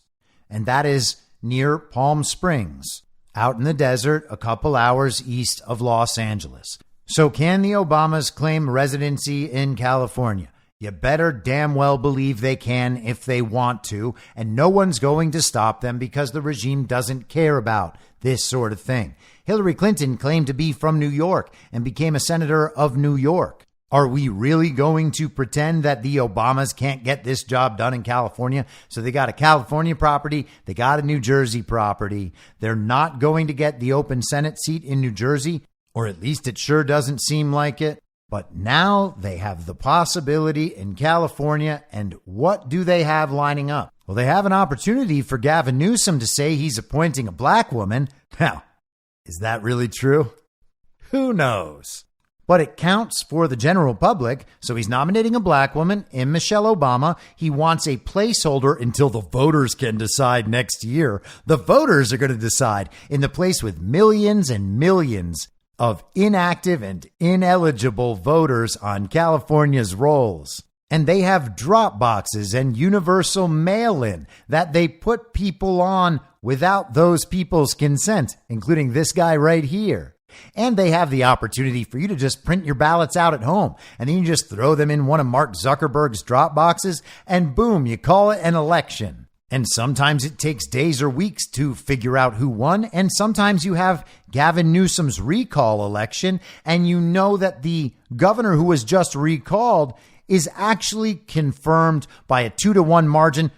And that is near Palm Springs, out in the desert, a couple hours east of Los Angeles. So can the Obamas claim residency in California? You better damn well believe they can if they want to, and no one's going to stop them because the regime doesn't care about this sort of thing. Hillary Clinton claimed to be from New York and became a senator of New York. Are we really going to pretend that the Obamas can't get this job done in California? So they got a California property, they got a New Jersey property. They're not going to get the open Senate seat in New Jersey, or at least it sure doesn't seem like it. But now they have the possibility in California, and what do they have lining up? Well, they have an opportunity for Gavin Newsom to say he's appointing a black woman. Now, is that really true? Who knows? But it counts for the general public, so he's nominating a black woman in Michelle Obama. He wants a placeholder until the voters can decide next year. The voters are going to decide in the place with millions and millions of inactive and ineligible voters on California's rolls. And they have drop boxes and universal mail-in that they put people on without those people's consent, including this guy right here. And they have the opportunity for you to just print your ballots out at home, and then you just throw them in one of Mark Zuckerberg's drop boxes, and boom, you call it an election. And sometimes it takes days or weeks to figure out who won. And sometimes you have Gavin Newsom's recall election, and you know that the governor who was just recalled is actually confirmed by a 2-1 margin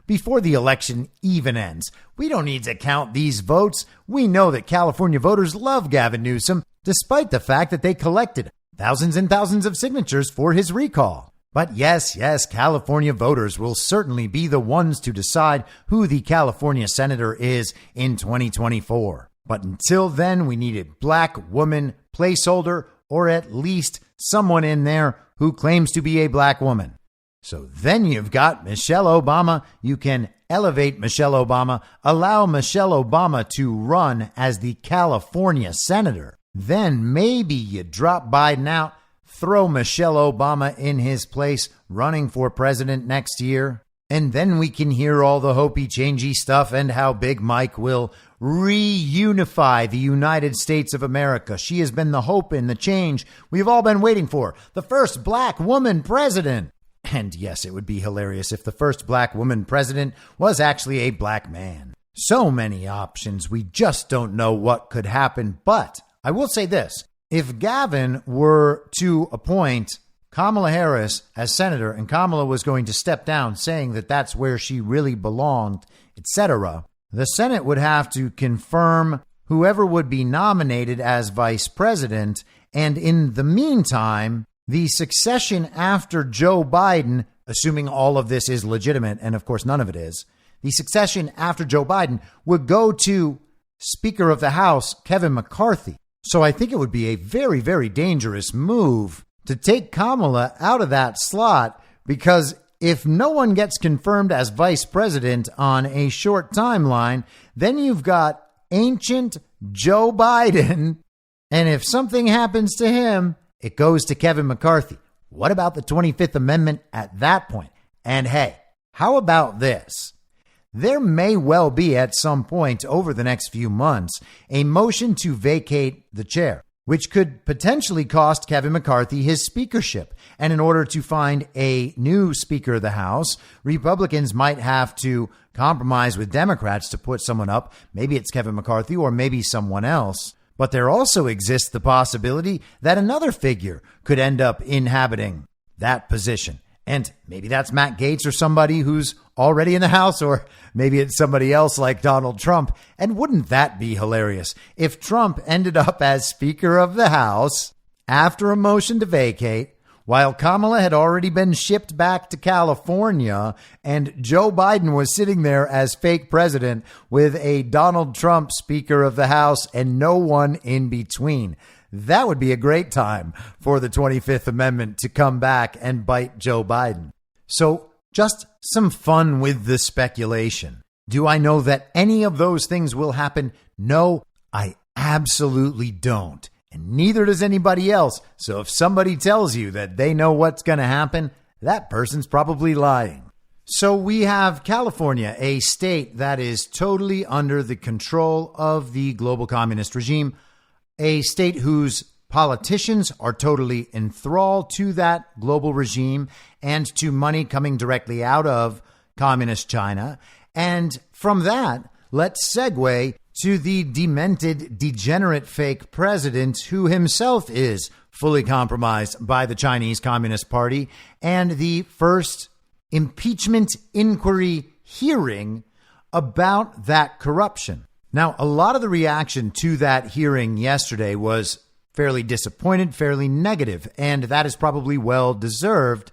before the election even ends. We don't need to count these votes. We know that California voters love Gavin Newsom, despite the fact that they collected thousands and thousands of signatures for his recall. But yes, California voters will certainly be the ones to decide who the California senator is in 2024. But until then, we need a black woman placeholder, or at least someone in there who claims to be a black woman. So then you've got Michelle Obama. You can elevate Michelle Obama, allow Michelle Obama to run as the California senator. Then maybe you drop Biden out, throw Michelle Obama in his place running for president next year. And then we can hear all the hopey-changey stuff and how Big Mike will reunify the United States of America. She has been the hope and the change we've all been waiting for. The first black woman president. And yes, it would be hilarious if the first black woman president was actually a black man. So many options. We just don't know what could happen. But I will say this. If Gavin were to appoint Kamala Harris as senator, and Kamala was going to step down saying that that's where she really belonged, etc., the Senate would have to confirm whoever would be nominated as vice president. And in the meantime, the succession after Joe Biden, assuming all of this is legitimate, and of course none of it is, the succession after Joe Biden would go to Speaker of the House, Kevin McCarthy. So I think it would be a very, very dangerous move to take Kamala out of that slot, because if no one gets confirmed as vice president on a short timeline, then you've got ancient Joe Biden. And if something happens to him, it goes to Kevin McCarthy. What about the 25th Amendment at that point? And hey, how about this? There may well be at some point over the next few months a motion to vacate the chair, which could potentially cost Kevin McCarthy his speakership. And in order to find a new Speaker of the House, Republicans might have to compromise with Democrats to put someone up. Maybe it's Kevin McCarthy or maybe someone else. But there also exists the possibility that another figure could end up inhabiting that position. And maybe that's Matt Gaetz or somebody who's already in the House, or maybe it's somebody else like Donald Trump. And wouldn't that be hilarious if Trump ended up as Speaker of the House after a motion to vacate while Kamala had already been shipped back to California and Joe Biden was sitting there as fake president with a Donald Trump Speaker of the House and no one in between. That would be a great time for the 25th Amendment to come back and bite Joe Biden. So just some fun with the speculation. Do I know that any of those things will happen? No, I absolutely don't. And neither does anybody else. So if somebody tells you that they know what's going to happen, that person's probably lying. So we have California, a state that is totally under the control of the global communist regime, a state whose politicians are totally enthralled to that global regime and to money coming directly out of communist China. And from that, let's segue to the demented, degenerate fake president who himself is fully compromised by the Chinese Communist Party and the first impeachment inquiry hearing about that corruption. Now, a lot of the reaction to that hearing yesterday was fairly disappointed, fairly negative, and that is probably well deserved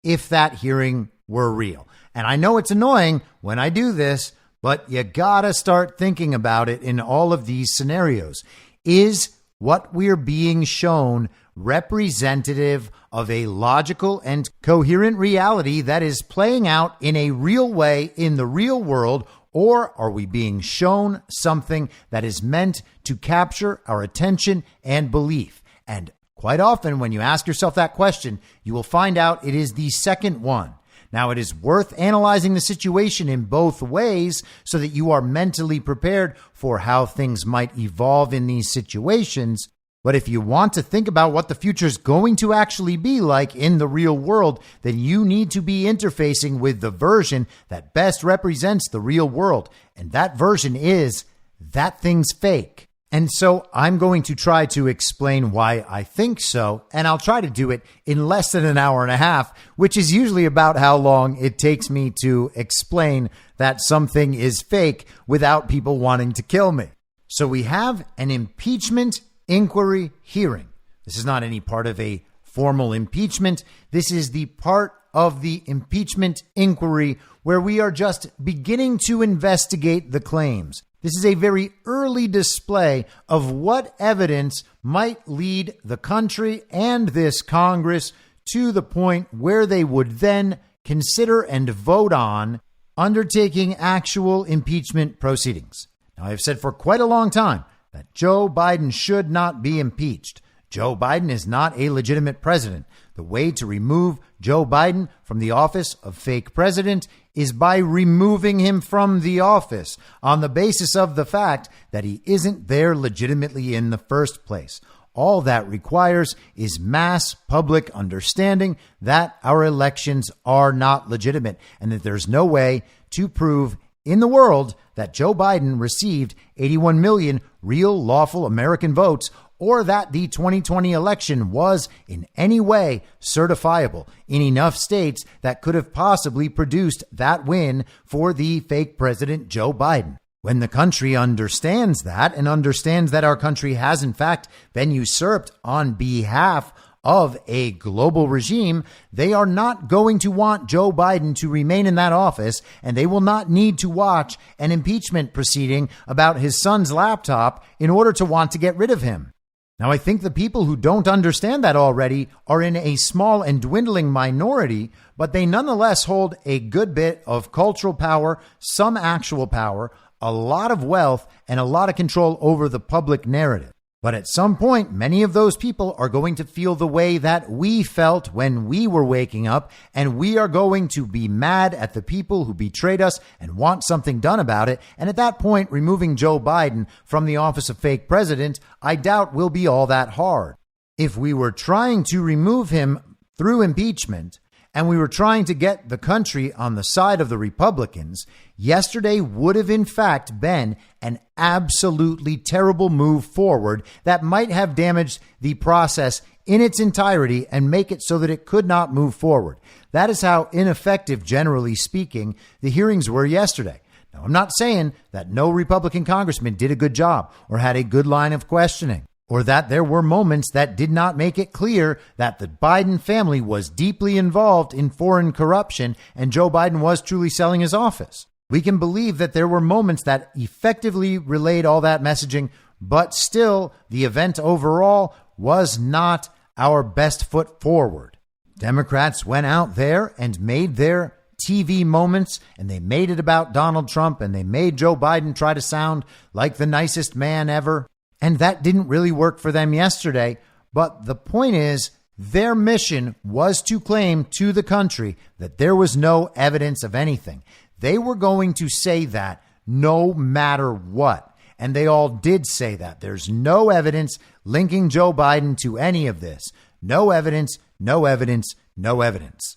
if that hearing were real. And I know it's annoying when I do this, but you gotta start thinking about it in all of these scenarios. Is what we're being shown representative of a logical and coherent reality that is playing out in a real way in the real world, or are we being shown something that is meant to capture our attention and belief? And quite often, when you ask yourself that question, you will find out it is the second one. Now, it is worth analyzing the situation in both ways so that you are mentally prepared for how things might evolve in these situations. But if you want to think about what the future is going to actually be like in the real world, then you need to be interfacing with the version that best represents the real world. And that version is that thing's fake. And so I'm going to try to explain why I think so, and I'll try to do it in less than an hour and a half, which is usually about how long it takes me to explain that something is fake without people wanting to kill me. So we have an impeachment inquiry hearing. This is not any part of a formal impeachment. This is the part of the impeachment inquiry where we are just beginning to investigate the claims. This is a very early display of what evidence might lead the country and this Congress to the point where they would then consider and vote on undertaking actual impeachment proceedings. Now, I've said for quite a long time that Joe Biden should not be impeached. Joe Biden is not a legitimate president. The way to remove Joe Biden from the office of fake president is by removing him from the office on the basis of the fact that he isn't there legitimately in the first place. All that requires is mass public understanding that our elections are not legitimate and that there's no way to prove in the world that Joe Biden received 81 million real lawful American votes, or that the 2020 election was in any way certifiable in enough states that could have possibly produced that win for the fake president Joe Biden. When the country understands that and understands that our country has in fact been usurped on behalf of a global regime, they are not going to want Joe Biden to remain in that office, and they will not need to watch an impeachment proceeding about his son's laptop in order to want to get rid of him. Now, I think the people who don't understand that already are in a small and dwindling minority, but they nonetheless hold a good bit of cultural power, some actual power, a lot of wealth, and a lot of control over the public narrative. But at some point, many of those people are going to feel the way that we felt when we were waking up, and we are going to be mad at the people who betrayed us and want something done about it. And at that point, removing Joe Biden from the office of fake president, I doubt will be all that hard. If we were trying to remove him through impeachment, and we were trying to get the country on the side of the Republicans, yesterday would have in fact been an absolutely terrible move forward that might have damaged the process in its entirety and make it so that it could not move forward. That is how ineffective, generally speaking, the hearings were yesterday. Now, I'm not saying that no Republican congressman did a good job or had a good line of questioning. or that there were moments that did not make it clear that the Biden family was deeply involved in foreign corruption and Joe Biden was truly selling his office. We can believe that there were moments that effectively relayed all that messaging, but still the event overall was not our best foot forward. Democrats went out there and made their TV moments, and they made it about Donald Trump, and they made Joe Biden try to sound like the nicest man ever. And that didn't really work for them yesterday. But the point is, their mission was to claim to the country that there was no evidence of anything. They were going to say that no matter what. And they all did say that. There's no evidence linking Joe Biden to any of this. No evidence, no evidence, no evidence.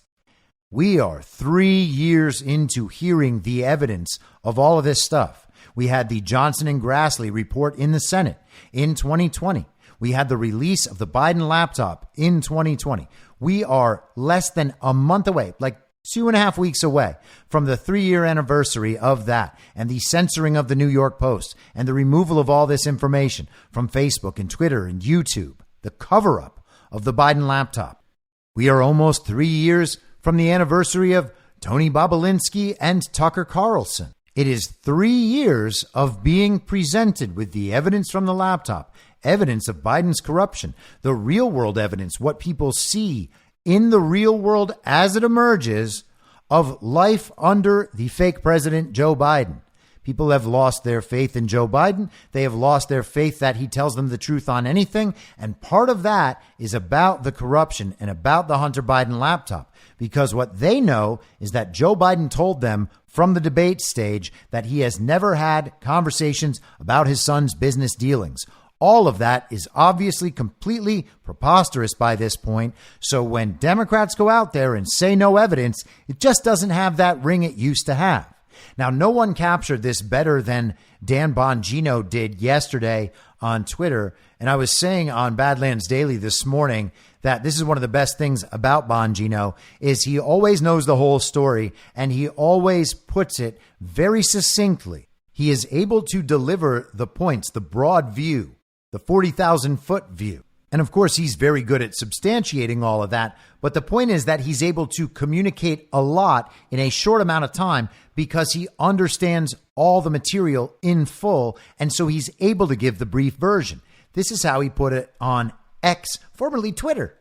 We are 3 years into hearing the evidence of all of this stuff. We had the Johnson and Grassley report in the Senate in 2020. We had the release of the Biden laptop in 2020. We are less than a month away, like 2.5 weeks away from the 3-year anniversary of that and the censoring of the New York Post and the removal of all this information from Facebook and Twitter and YouTube, the cover up of the Biden laptop. We are almost 3 years from the anniversary of Tony Bobulinski and Tucker Carlson. It is 3 years of being presented with the evidence from the laptop, evidence of Biden's corruption, the real world evidence, what people see in the real world as it emerges of life under the fake president, Joe Biden. People have lost their faith in Joe Biden. They have lost their faith that he tells them the truth on anything. And part of that is about the corruption and about the Hunter Biden laptop, because what they know is that Joe Biden told them from the debate stage that he has never had conversations about his son's business dealings. All of that is obviously completely preposterous by this point. So when Democrats go out there and say no evidence, it just doesn't have that ring it used to have. Now, no one captured this better than Dan Bongino did yesterday on Twitter. And I was saying on Badlands Daily this morning that this is one of the best things about Bongino is he always knows the whole story and he always puts it very succinctly. He is able to deliver the points, the broad view, the 40,000 foot view. And of course, he's very good at substantiating all of that. But the point is that he's able to communicate a lot in a short amount of time because he understands all the material in full. And so he's able to give the brief version. This is how he put it on X, formerly Twitter.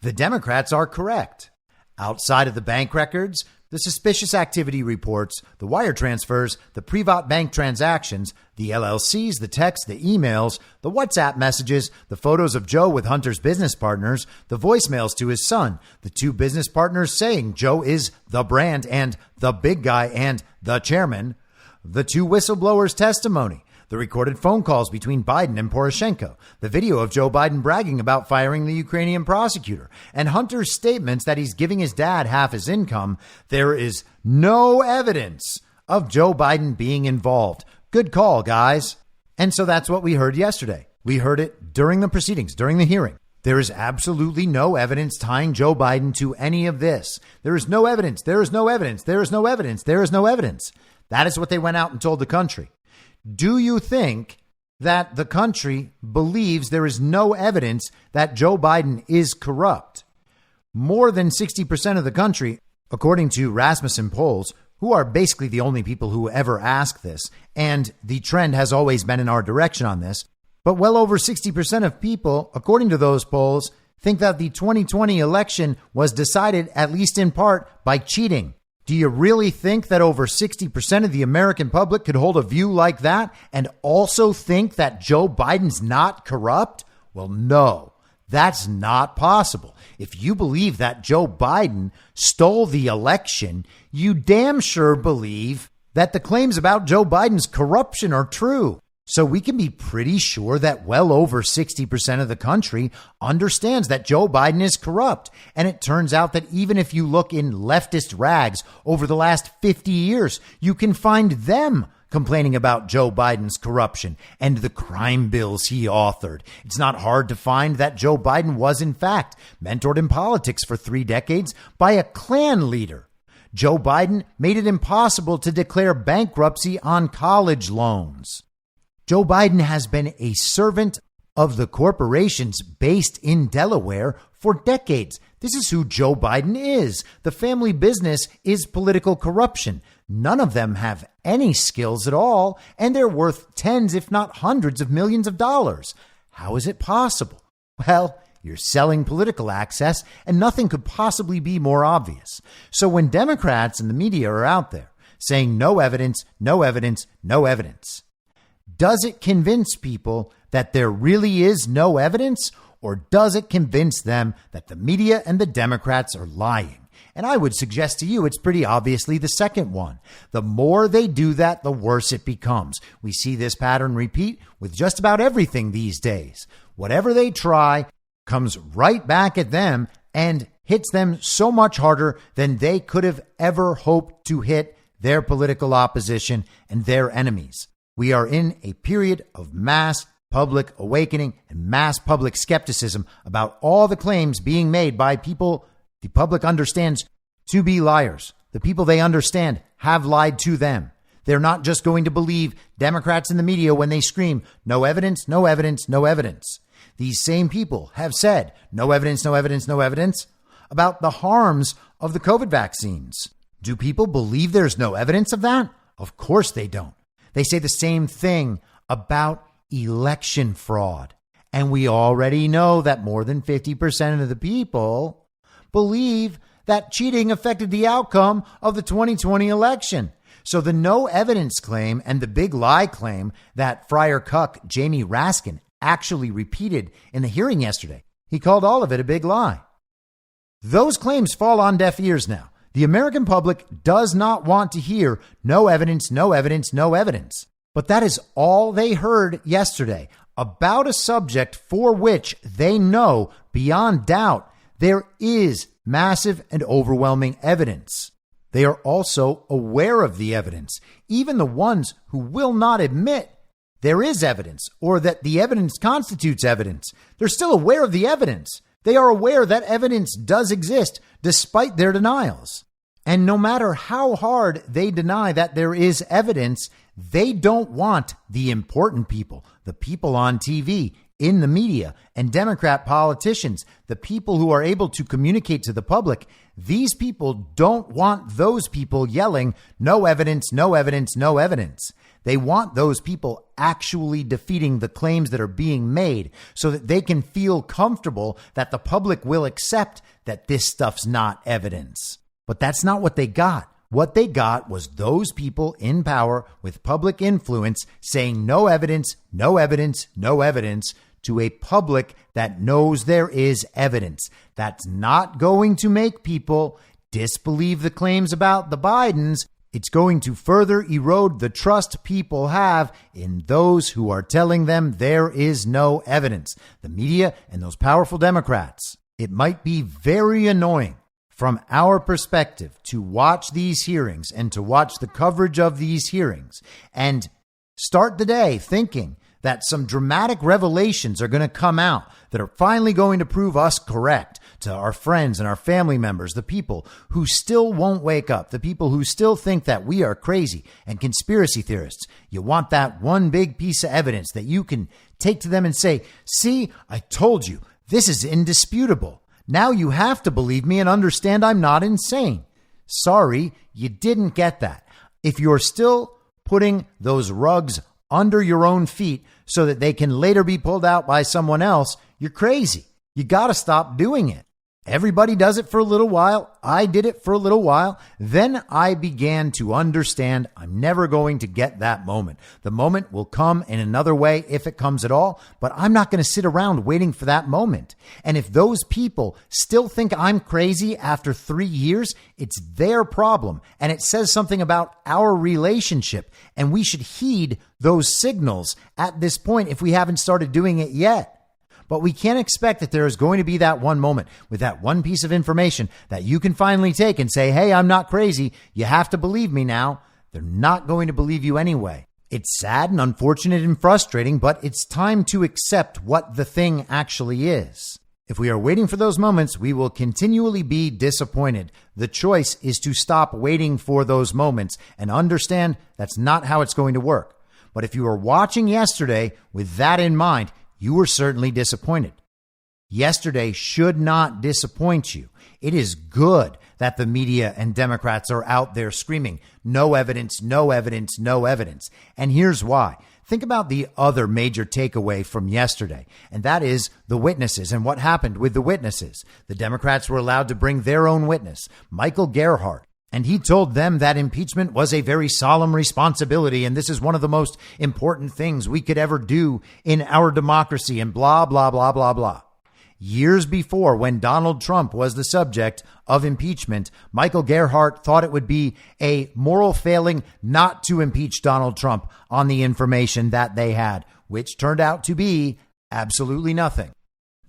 The Democrats are correct. Outside of the bank records, the suspicious activity reports, the wire transfers, the Privat bank transactions, the LLCs, the texts, the emails, the WhatsApp messages, the photos of Joe with Hunter's business partners, the voicemails to his son, the two business partners saying Joe is the brand and the big guy and the chairman, the two whistleblowers' testimony, the recorded phone calls between Biden and Poroshenko, the video of Joe Biden bragging about firing the Ukrainian prosecutor, and Hunter's statements that he's giving his dad half his income. There is no evidence of Joe Biden being involved. Good call, guys. And so that's what we heard yesterday. We heard it during the proceedings, during the hearing. There is absolutely no evidence tying Joe Biden to any of this. There is no evidence. There is no evidence. There is no evidence. There is no evidence. That is what they went out and told the country. Do you think that the country believes there is no evidence that Joe Biden is corrupt? More than 60% of the country, according to Rasmussen polls, who are basically the only people who ever ask this, and the trend has always been in our direction on this, but well over 60% of people, according to those polls, think that the 2020 election was decided, at least in part, by cheating. Do you really think that over 60% of the American public could hold a view like that and also think that Joe Biden's not corrupt? Well, no, that's not possible. If you believe that Joe Biden stole the election, you damn sure believe that the claims about Joe Biden's corruption are true. So we can be pretty sure that well over 60% of the country understands that Joe Biden is corrupt. And it turns out that even if you look in leftist rags over the last 50 years, you can find them complaining about Joe Biden's corruption and the crime bills he authored. It's not hard to find that Joe Biden was, in fact, mentored in politics for 3 decades by a Klan leader. Joe Biden made it impossible to declare bankruptcy on college loans. Joe Biden has been a servant of the corporations based in Delaware for decades. This is who Joe Biden is. The family business is political corruption. None of them have any skills at all, and they're worth tens, if not hundreds of millions of dollars. How is it possible? Well, you're selling political access, and nothing could possibly be more obvious. So when Democrats and the media are out there saying no evidence, no evidence, no evidence, does it convince people that there really is no evidence, or does it convince them that the media and the Democrats are lying? And I would suggest to you it's pretty obviously the second one. The more they do that, the worse it becomes. We see this pattern repeat with just about everything these days. Whatever they try comes right back at them and hits them so much harder than they could have ever hoped to hit their political opposition and their enemies. We are in a period of mass public awakening and mass public skepticism about all the claims being made by people the public understands to be liars. The people they understand have lied to them. They're not just going to believe Democrats in the media when they scream, no evidence, no evidence, no evidence. These same people have said, no evidence, no evidence, no evidence, about the harms of the COVID vaccines. Do people believe there's no evidence of that? Of course they don't. They say the same thing about election fraud. And we already know that more than 50% of the people believe that cheating affected the outcome of the 2020 election. So the no evidence claim and the big lie claim that Friar Cuck Jamie Raskin actually repeated in the hearing yesterday, he called all of it a big lie. Those claims fall on deaf ears now. The American public does not want to hear no evidence, no evidence, no evidence. But that is all they heard yesterday about a subject for which they know beyond doubt there is massive and overwhelming evidence. They are also aware of the evidence, even the ones who will not admit there is evidence or that the evidence constitutes evidence. They're still aware of the evidence. They are aware that evidence does exist despite their denials. And no matter how hard they deny that there is evidence, they don't want the important people, the people on TV, in the media, and Democrat politicians, the people who are able to communicate to the public. These people don't want those people yelling, no evidence, no evidence, no evidence. They want those people actually defeating the claims that are being made so that they can feel comfortable that the public will accept that this stuff's not evidence. But that's not what they got. What they got was those people in power with public influence saying no evidence, no evidence, no evidence to a public that knows there is evidence. That's not going to make people disbelieve the claims about the Bidens. It's going to further erode the trust people have in those who are telling them there is no evidence, the media and those powerful Democrats. It might be very annoying from our perspective to watch these hearings and to watch the coverage of these hearings and start the day thinking that some dramatic revelations are going to come out that are finally going to prove us correct, to our friends and our family members, the people who still won't wake up, the people who still think that we are crazy and conspiracy theorists. You want that one big piece of evidence that you can take to them and say, see, I told you, this is indisputable. Now you have to believe me and understand I'm not insane. Sorry, you didn't get that. If you're still putting those rugs under your own feet so that they can later be pulled out by someone else, you're crazy. You got to stop doing it. Everybody does it for a little while. I did it for a little while. Then I began to understand I'm never going to get that moment. The moment will come in another way if it comes at all, but I'm not going to sit around waiting for that moment. And if those people still think I'm crazy after 3 years, it's their problem. And it says something about our relationship. And we should heed those signals at this point if we haven't started doing it yet. But we can't expect that there is going to be that one moment with that one piece of information that you can finally take and say, hey, I'm not crazy. You have to believe me now. They're not going to believe you anyway. It's sad and unfortunate and frustrating, but it's time to accept what the thing actually is. If we are waiting for those moments, we will continually be disappointed. The choice is to stop waiting for those moments and understand that's not how it's going to work. But if you were watching yesterday with that in mind, you were certainly disappointed. Yesterday should not disappoint you. It is good that the media and Democrats are out there screaming, no evidence, no evidence, no evidence. And here's why. Think about the other major takeaway from yesterday, and that is the witnesses and what happened with the witnesses. The Democrats were allowed to bring their own witness, Michael Gerhardt, and he told them that impeachment was a very solemn responsibility, and this is one of the most important things we could ever do in our democracy, and blah, blah, blah, blah, blah. Years before, when Donald Trump was the subject of impeachment, Michael Gerhardt thought it would be a moral failing not to impeach Donald Trump on the information that they had, which turned out to be absolutely nothing.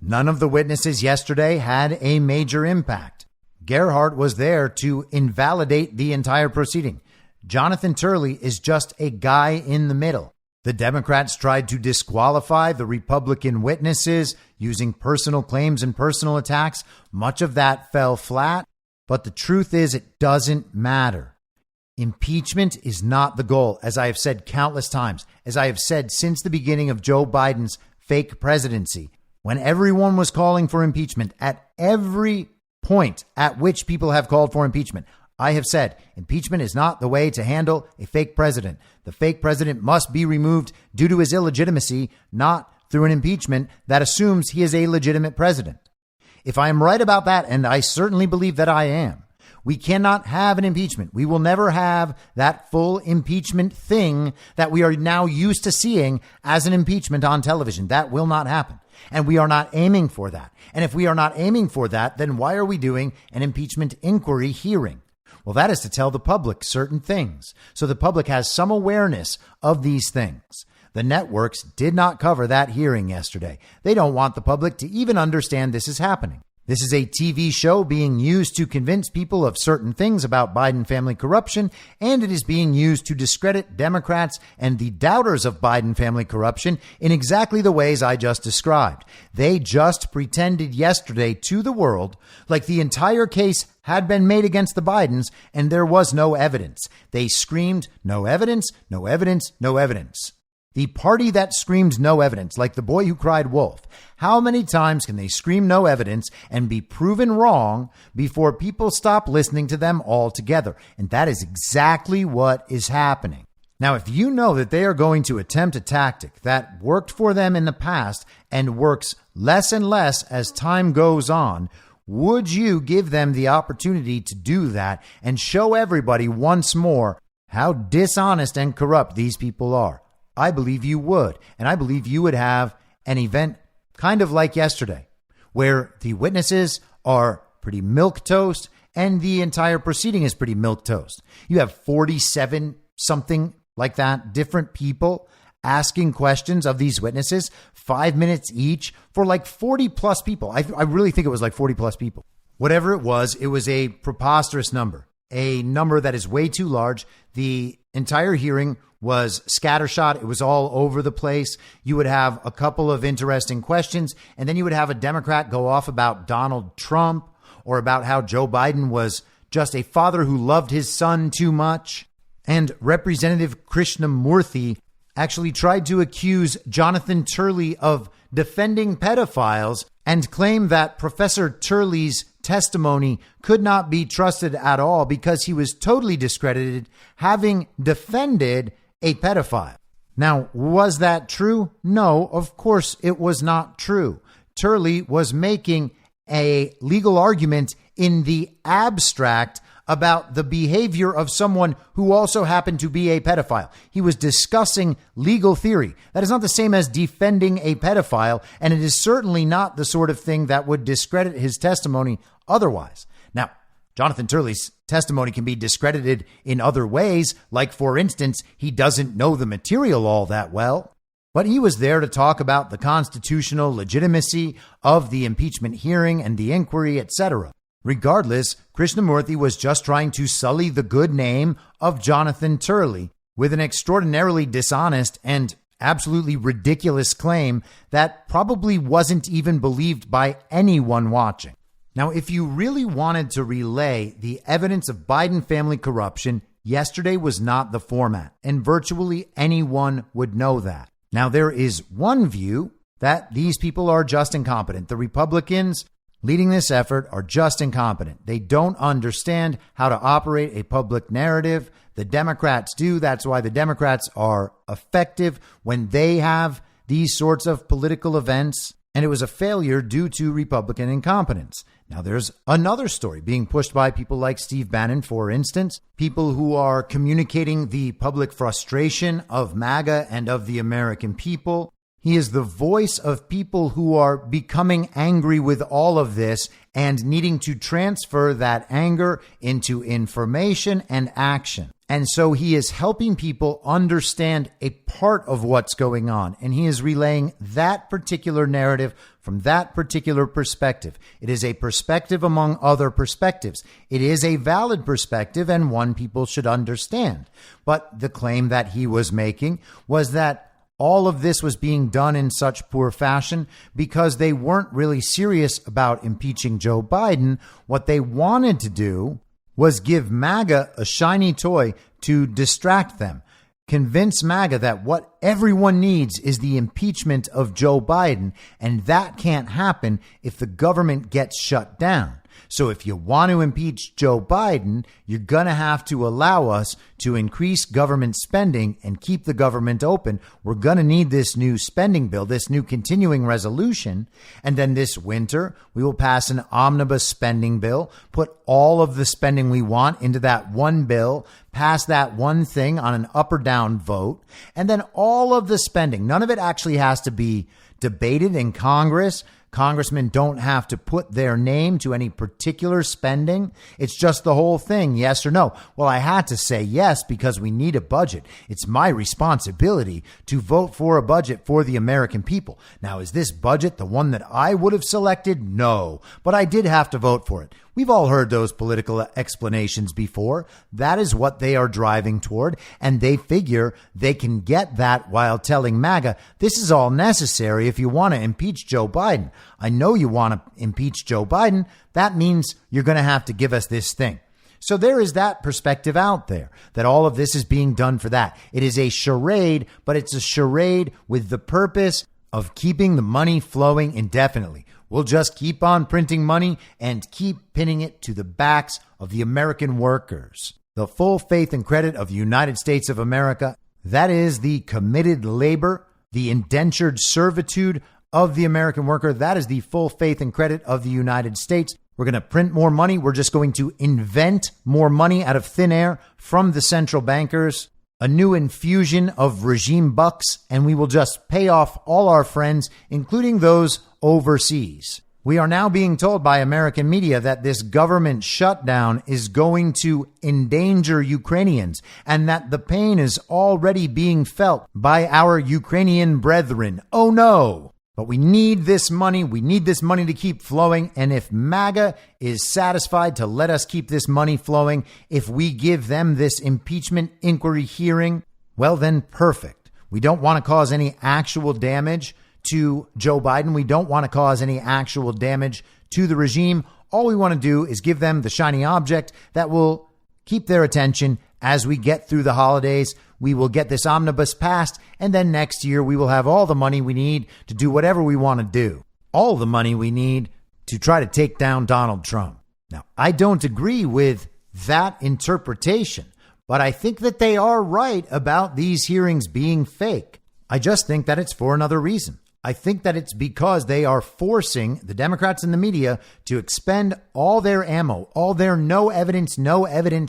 None of the witnesses yesterday had a major impact. Gerhardt was there to invalidate the entire proceeding. Jonathan Turley is just a guy in the middle. The Democrats tried to disqualify the Republican witnesses using personal claims and personal attacks. Much of that fell flat, but the truth is it doesn't matter. Impeachment is not the goal, as I have said countless times, as I have said since the beginning of Joe Biden's fake presidency. When everyone was calling for impeachment, at every point at which people have called for impeachment, I have said impeachment is not the way to handle a fake president. The fake president must be removed due to his illegitimacy, not through an impeachment that assumes he is a legitimate president. If I am right about that, and I certainly believe that I am, we cannot have an impeachment. We will never have that full impeachment thing that we are now used to seeing as an impeachment on television. That will not happen. And we are not aiming for that. And if we are not aiming for that, then why are we doing an impeachment inquiry hearing? Well, that is to tell the public certain things, so the public has some awareness of these things. The networks did not cover that hearing yesterday. They don't want the public to even understand this is happening. This is a TV show being used to convince people of certain things about Biden family corruption, and it is being used to discredit Democrats and the doubters of Biden family corruption in exactly the ways I just described. They just pretended yesterday to the world like the entire case had been made against the Bidens and there was no evidence. They screamed, no evidence, no evidence, no evidence. The party that screams no evidence, like the boy who cried wolf. How many times can they scream no evidence and be proven wrong before people stop listening to them altogether? And that is exactly what is happening. Now, if you know that they are going to attempt a tactic that worked for them in the past and works less and less as time goes on, would you give them the opportunity to do that and show everybody once more how dishonest and corrupt these people are? I believe you would. And I believe you would have an event kind of like yesterday, where the witnesses are pretty milquetoast and the entire proceeding is pretty milquetoast. You have 47 something like that, different people asking questions of these witnesses, 5 minutes each for like 40 plus people. I really think it was like 40 plus people. Whatever it was a preposterous number, a number that is way too large. The entire hearing was scattershot. It was all over the place. You would have a couple of interesting questions, and then you would have a Democrat go off about Donald Trump or about how Joe Biden was just a father who loved his son too much. And Representative Krishnamurthy actually tried to accuse Jonathan Turley of defending pedophiles and claim that Professor Turley's testimony could not be trusted at all because he was totally discredited, having defended a pedophile. Now, was that true? No, of course it was not true. Turley was making a legal argument in the abstract about the behavior of someone who also happened to be a pedophile. He was discussing legal theory. That is not the same as defending a pedophile, and it is certainly not the sort of thing that would discredit his testimony otherwise. Now, Jonathan Turley's testimony can be discredited in other ways, like, for instance, he doesn't know the material all that well. But he was there to talk about the constitutional legitimacy of the impeachment hearing and the inquiry, etc. Regardless, Krishnamurthy was just trying to sully the good name of Jonathan Turley with an extraordinarily dishonest and absolutely ridiculous claim that probably wasn't even believed by anyone watching. Now, if you really wanted to relay the evidence of Biden family corruption, yesterday was not the format, and virtually anyone would know that. Now, there is one view that these people are just incompetent. The Republicans leading this effort are just incompetent. They don't understand how to operate a public narrative. The Democrats do. That's why the Democrats are effective when they have these sorts of political events. And it was a failure due to Republican incompetence. Now, there's another story being pushed by people like Steve Bannon, for instance, people who are communicating the public frustration of MAGA and of the American people. He is the voice of people who are becoming angry with all of this and needing to transfer that anger into information and action. And so he is helping people understand a part of what's going on. And he is relaying that particular narrative from that particular perspective. It is a perspective among other perspectives. It is a valid perspective and one people should understand. But the claim that he was making was that all of this was being done in such poor fashion because they weren't really serious about impeaching Joe Biden. What they wanted to do was give MAGA a shiny toy to distract them, convince MAGA that what everyone needs is the impeachment of Joe Biden, and that can't happen if the government gets shut down. So if you want to impeach Joe Biden, you're going to have to allow us to increase government spending and keep the government open. We're going to need this new spending bill, this new continuing resolution. And then this winter, we will pass an omnibus spending bill, put all of the spending we want into that one bill, pass that one thing on an up or down vote. And then all of the spending, none of it actually has to be debated in Congress. Congressmen don't have to put their name to any particular spending. It's just the whole thing, yes or no. Well, I had to say yes because we need a budget. It's my responsibility to vote for a budget for the American people. Now, is this budget the one that I would have selected? No, but I did have to vote for it. We've all heard those political explanations before. That is what they are driving toward, and they figure they can get that while telling MAGA, this is all necessary if you want to impeach Joe Biden. I know you want to impeach Joe Biden. That means you're going to have to give us this thing. So there is that perspective out there, that all of this is being done for that. It is a charade, but it's a charade with the purpose of keeping the money flowing indefinitely. We'll just keep on printing money and keep pinning it to the backs of the American workers. The full faith and credit of the United States of America, that is the committed labor, the indentured servitude of the American worker. That is the full faith and credit of the United States. We're going to print more money. We're just going to invent more money out of thin air from the central bankers, a new infusion of regime bucks, and we will just pay off all our friends, including those overseas. We are now being told by American media that this government shutdown is going to endanger Ukrainians and that the pain is already being felt by our Ukrainian brethren. Oh no! But we need this money. We need this money to keep flowing. And if MAGA is satisfied to let us keep this money flowing, if we give them this impeachment inquiry hearing, well, then perfect. We don't want to cause any actual damage to Joe Biden. We don't want to cause any actual damage to the regime. All we want to do is give them the shiny object that will keep their attention as we get through the holidays. We will get this omnibus passed, and then next year we will have all the money we need to do whatever we want to do. All the money we need to try to take down Donald Trump. Now, I don't agree with that interpretation, but I think that they are right about these hearings being fake. I just think that it's for another reason. I think that it's because they are forcing the Democrats and the media to expend all their ammo, all their no evidence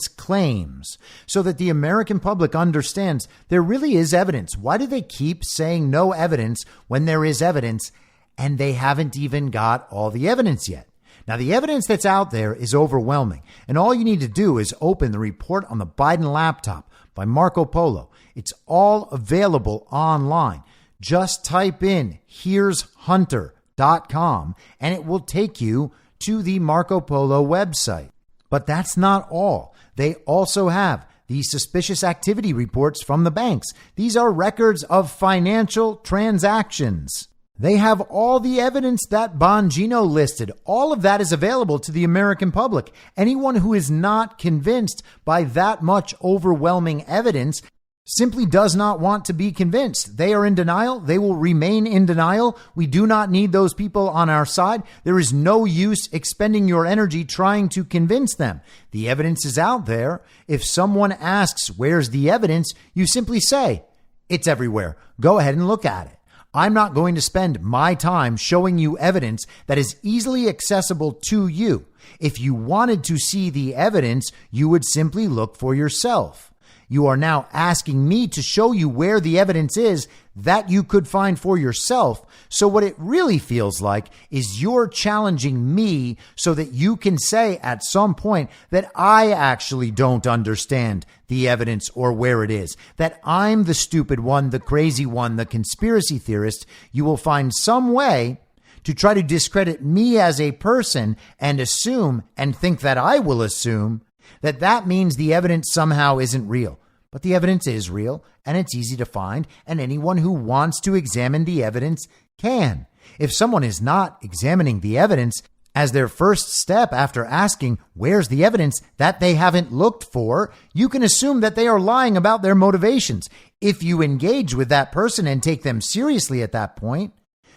claims, so that the American public understands there really is evidence. Why do they keep saying no evidence when there is evidence and they haven't even got all the evidence yet? Now, the evidence that's out there is overwhelming, and all you need to do is open the report on the Biden laptop by Marco Polo. It's all available online. Just type in here'shunter.com and it will take you to the Marco Polo website. But that's not all. They also have the suspicious activity reports from the banks. These are records of financial transactions. They have all the evidence that Bongino listed. All of that is available to the American public. Anyone who is not convinced by that much overwhelming evidence simply does not want to be convinced. They are in denial. They will remain in denial. We do not need those people on our side. There is no use expending your energy trying to convince them. The evidence is out there. If someone asks, where's the evidence? You simply say, it's everywhere. Go ahead and look at it. I'm not going to spend my time showing you evidence that is easily accessible to you. If you wanted to see the evidence, you would simply look for yourself. You are now asking me to show you where the evidence is that you could find for yourself. So what it really feels like is you're challenging me so that you can say at some point that I actually don't understand the evidence or where it is, that I'm the stupid one, the crazy one, the conspiracy theorist. You will find some way to try to discredit me as a person and assume and think that I will assume that means the evidence somehow isn't real. But the evidence is real, and it's easy to find, and anyone who wants to examine the evidence can. If someone is not examining the evidence as their first step after asking, where's the evidence that they haven't looked for, you can assume that they are lying about their motivations. If you engage with that person and take them seriously at that point,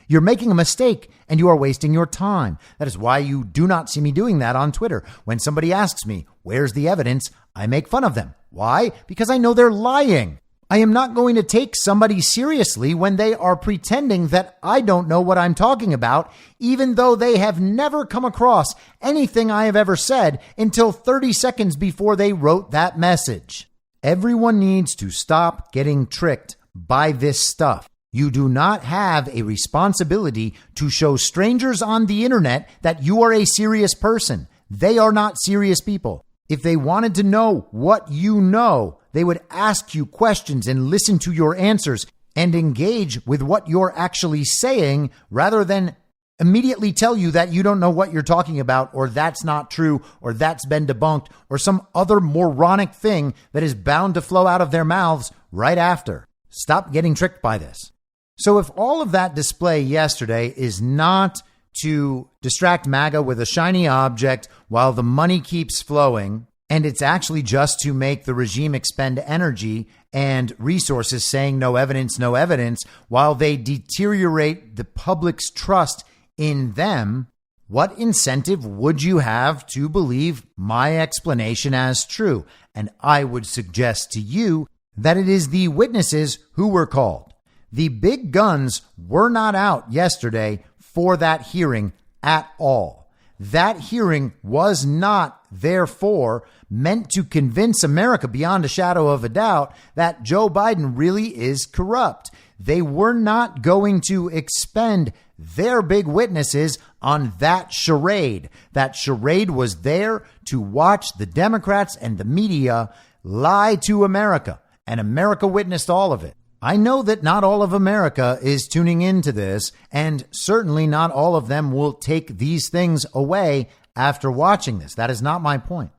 you're making a mistake and you are wasting your time. That is why you do not see me doing that on Twitter. When somebody asks me, where's the evidence? I make fun of them. Why? Because I know they're lying. I am not going to take somebody seriously when they are pretending that I don't know what I'm talking about, even though they have never come across anything I have ever said until 30 seconds before they wrote that message. Everyone needs to stop getting tricked by this stuff. You do not have a responsibility to show strangers on the internet that you are a serious person. They are not serious people. If they wanted to know what you know, they would ask you questions and listen to your answers and engage with what you're actually saying rather than immediately tell you that you don't know what you're talking about, or that's not true, or that's been debunked, or some other moronic thing that is bound to flow out of their mouths right after. Stop getting tricked by this. So if all of that display yesterday is not to distract MAGA with a shiny object while the money keeps flowing, and it's actually just to make the regime expend energy and resources saying no evidence, while they deteriorate the public's trust in them, what incentive would you have to believe my explanation as true? And I would suggest to you that it is the witnesses who were called. The big guns were not out yesterday for that hearing at all. That hearing was not, therefore, meant to convince America beyond a shadow of a doubt that Joe Biden really is corrupt. They were not going to expend their big witnesses on that charade. That charade was there to watch the Democrats and the media lie to America, and America witnessed all of it. I know that not all of America is tuning into this, and certainly not all of them will take these things away after watching this. That is not my point.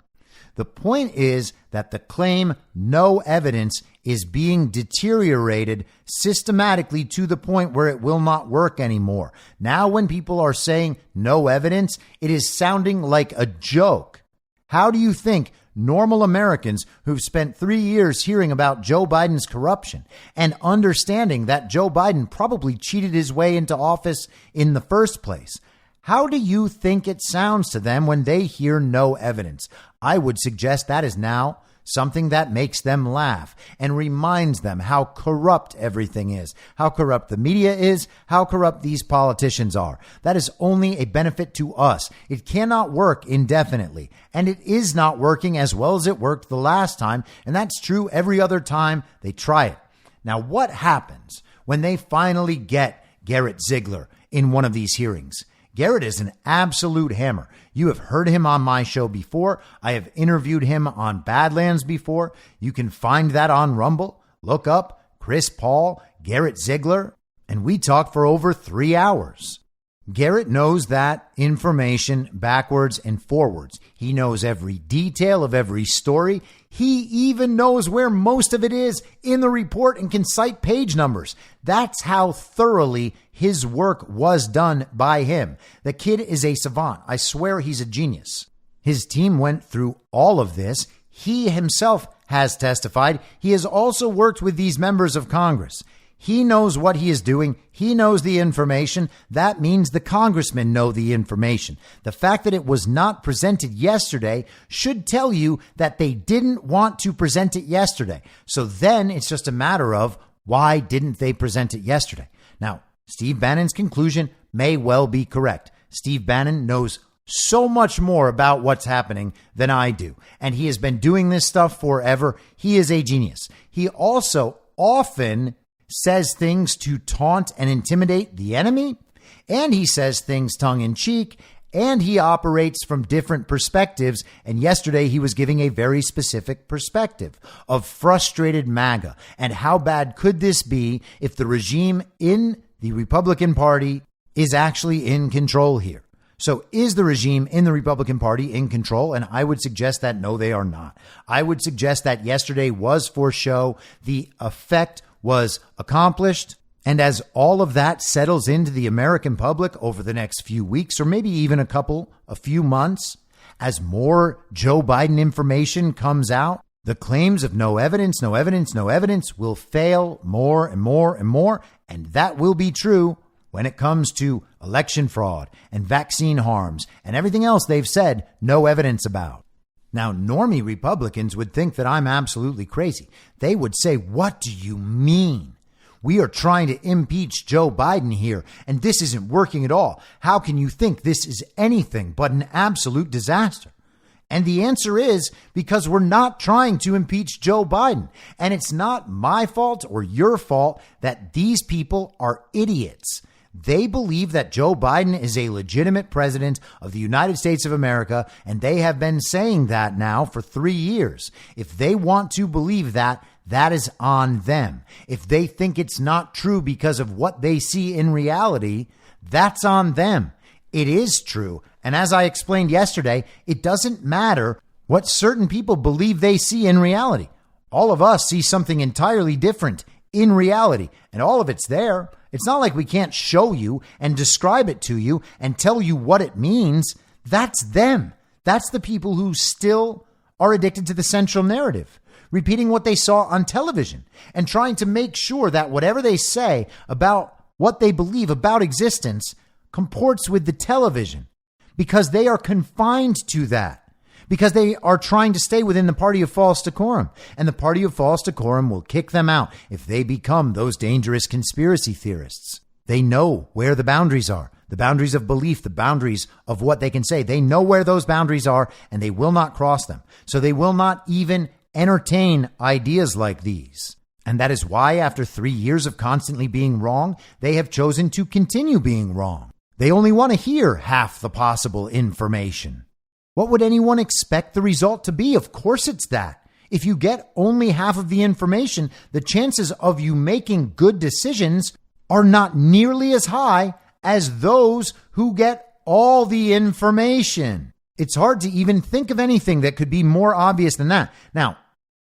The point is that the claim no evidence is being deteriorated systematically to the point where it will not work anymore. Now, when people are saying no evidence, it is sounding like a joke. How do you think normal Americans who've spent 3 years hearing about Joe Biden's corruption and understanding that Joe Biden probably cheated his way into office in the first place, how do you think it sounds to them when they hear no evidence? I would suggest that is now something that makes them laugh and reminds them how corrupt everything is, how corrupt the media is, how corrupt these politicians are. That is only a benefit to us. It cannot work indefinitely, and it is not working as well as it worked the last time, and that's true every other time they try it. Now, what happens when they finally get Garrett Ziegler in one of these hearings? Garrett is an absolute hammer. You have heard him on my show before. I have interviewed him on Badlands before. You can find that on Rumble. Look up Chris Paul, Garrett Ziegler, and we talked for over 3 hours. Garrett knows that information backwards and forwards. He knows every detail of every story. He even knows where most of it is in the report and can cite page numbers. That's how thoroughly his work was done by him. The kid is a savant. I swear he's a genius. His team went through all of this. He himself has testified. He has also worked with these members of Congress. He knows what he is doing. He knows the information. That means the congressmen know the information. The fact that it was not presented yesterday should tell you that they didn't want to present it yesterday. So then it's just a matter of why didn't they present it yesterday? Now, Steve Bannon's conclusion may well be correct. Steve Bannon knows so much more about what's happening than I do. And he has been doing this stuff forever. He is a genius. He also often says things to taunt and intimidate the enemy, and he says things tongue in cheek, and he operates from different perspectives. And yesterday he was giving a very specific perspective of frustrated MAGA. And how bad could this be if the regime in the Republican Party is actually in control here? So is the regime in the Republican Party in control? And I would suggest that no, they are not. I would suggest that yesterday was for show. The effect was accomplished. And as all of that settles into the American public over the next few weeks, or maybe even a few months, as more Joe Biden information comes out, the claims of no evidence will fail more and more and more. And that will be true when it comes to election fraud and vaccine harms and everything else they've said no evidence about. Now, normie Republicans would think that I'm absolutely crazy. They would say, what do you mean? We are trying to impeach Joe Biden here, and this isn't working at all. How can you think this is anything but an absolute disaster? And the answer is because we're not trying to impeach Joe Biden. And it's not my fault or your fault that these people are idiots. They believe that Joe Biden is a legitimate president of the United States of America, and they have been saying that now for 3 years. If they want to believe that, that is on them. If they think it's not true because of what they see in reality, that's on them. It is true. And as I explained yesterday, it doesn't matter what certain people believe they see in reality. All of us see something entirely different in reality, and all of it's there. It's not like we can't show you and describe it to you and tell you what it means. That's them. That's the people who still are addicted to the central narrative, repeating what they saw on television and trying to make sure that whatever they say about what they believe about existence comports with the television, because they are confined to that. Because they are trying to stay within the party of false decorum. And the party of false decorum will kick them out if they become those dangerous conspiracy theorists. They know where the boundaries are, the boundaries of belief, the boundaries of what they can say. They know where those boundaries are, and they will not cross them. So they will not even entertain ideas like these. And that is why, after 3 years of constantly being wrong, they have chosen to continue being wrong. They only want to hear half the possible information. What would anyone expect the result to be? Of course it's that. If you get only half of the information, the chances of you making good decisions are not nearly as high as those who get all the information. It's hard to even think of anything that could be more obvious than that. Now,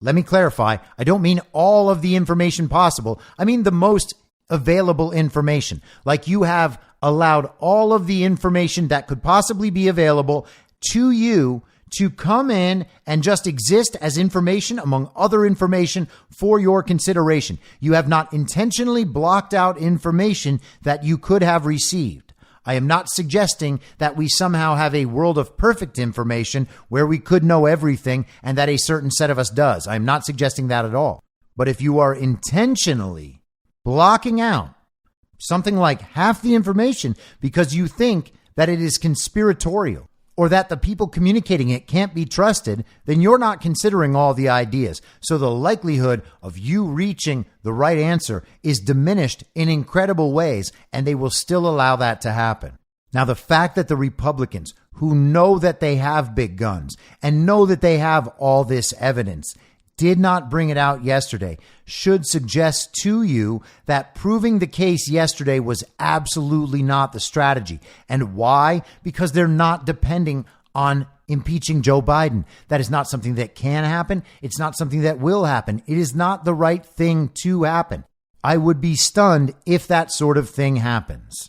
let me clarify. I don't mean all of the information possible. I mean the most available information. Like you have allowed all of the information that could possibly be available to you to come in and just exist as information among other information for your consideration. You have not intentionally blocked out information that you could have received. I am not suggesting that we somehow have a world of perfect information where we could know everything and that a certain set of us does. I am not suggesting that at all. But if you are intentionally blocking out something like half the information because you think that it is conspiratorial, or that the people communicating it can't be trusted, then you're not considering all the ideas. So the likelihood of you reaching the right answer is diminished in incredible ways, and they will still allow that to happen. Now, the fact that the Republicans, who know that they have big guns and know that they have all this evidence, did not bring it out yesterday should suggest to you that proving the case yesterday was absolutely not the strategy. And why? Because they're not depending on impeaching Joe Biden. That is not something that can happen. It's not something that will happen. It is not the right thing to happen. I would be stunned if that sort of thing happens.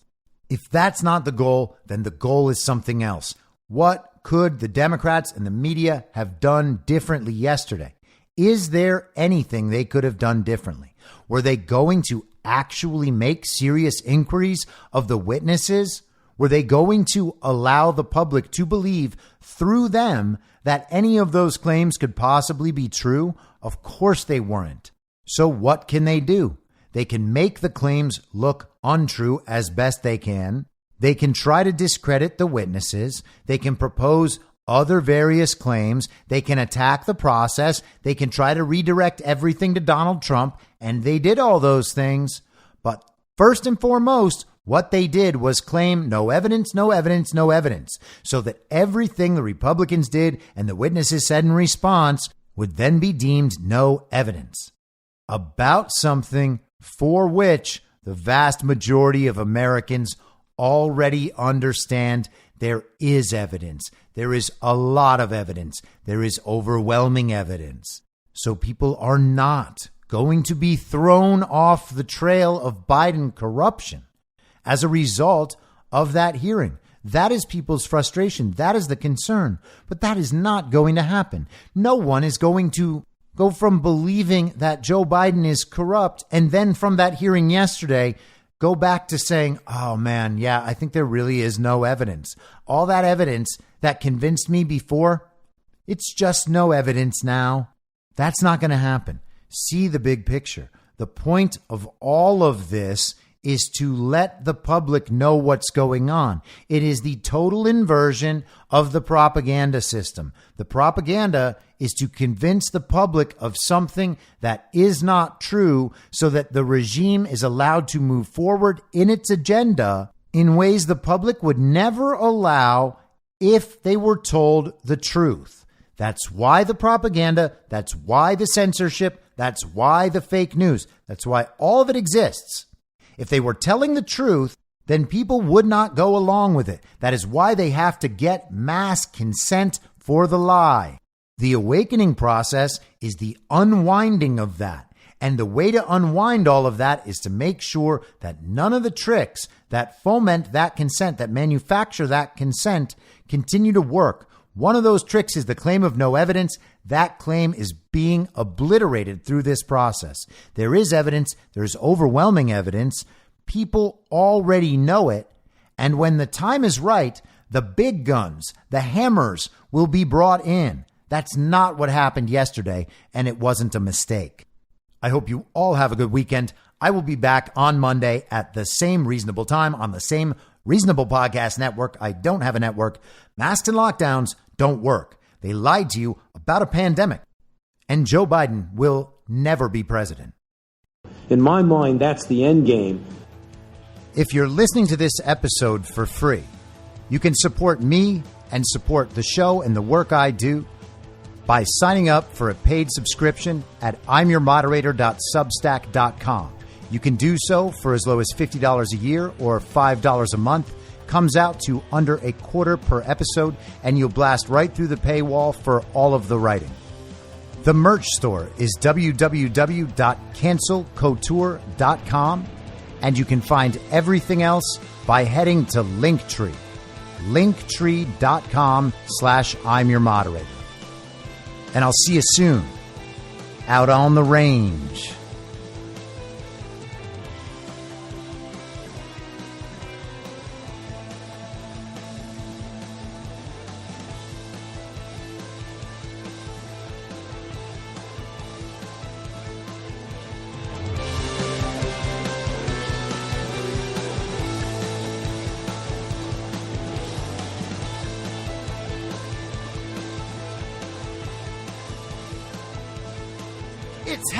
If that's not the goal, then the goal is something else. What could the Democrats and the media have done differently yesterday? Is there anything they could have done differently? Were they going to actually make serious inquiries of the witnesses? Were they going to allow the public to believe through them that any of those claims could possibly be true? Of course they weren't. So what can they do? They can make the claims look untrue as best they can. They can try to discredit the witnesses. They can propose other various claims. They can attack the process. They can try to redirect everything to Donald Trump. And they did all those things. But first and foremost, what they did was claim no evidence, no evidence, no evidence, so that everything the Republicans did and the witnesses said in response would then be deemed no evidence about something for which the vast majority of Americans already understand there is evidence. There is a lot of evidence. There is overwhelming evidence. So people are not going to be thrown off the trail of Biden corruption as a result of that hearing. That is people's frustration. That is the concern. But that is not going to happen. No one is going to go from believing that Joe Biden is corrupt and then from that hearing yesterday go back to saying, oh man, yeah, I think there really is no evidence. All that evidence that convinced me before, it's just no evidence now. That's not going to happen. See the big picture. The point of all of this is to let the public know what's going on. It is the total inversion of the propaganda system. The propaganda is to convince the public of something that is not true so that the regime is allowed to move forward in its agenda in ways the public would never allow if they were told the truth. That's why the propaganda, that's why the censorship, that's why the fake news, that's why all of it exists. If they were telling the truth, then people would not go along with it. That is why they have to get mass consent for the lie. The awakening process is the unwinding of that. And the way to unwind all of that is to make sure that none of the tricks that foment that consent, that manufacture that consent, continue to work. One of those tricks is the claim of no evidence. That claim is being obliterated through this process. There is evidence. There's overwhelming evidence. People already know it. And when the time is right, the big guns, the hammers will be brought in. That's not what happened yesterday, and it wasn't a mistake. I hope you all have a good weekend. I will be back on Monday at the same reasonable time on the same reasonable podcast network. I don't have a network. Masks and lockdowns don't work. They lied to you about a pandemic. And Joe Biden will never be president. In my mind, that's the end game. If you're listening to this episode for free, you can support me and support the show and the work I do by signing up for a paid subscription at imyourmoderator.substack.com. You can do so for as low as $50 a year or $5 a month. Comes out to under a quarter per episode, and you'll blast right through the paywall for all of the writing. The merch store is www.cancelcouture.com, and you can find everything else by heading to Linktree, linktree.com/imyourmoderator. And I'll see you soon out on the range. It's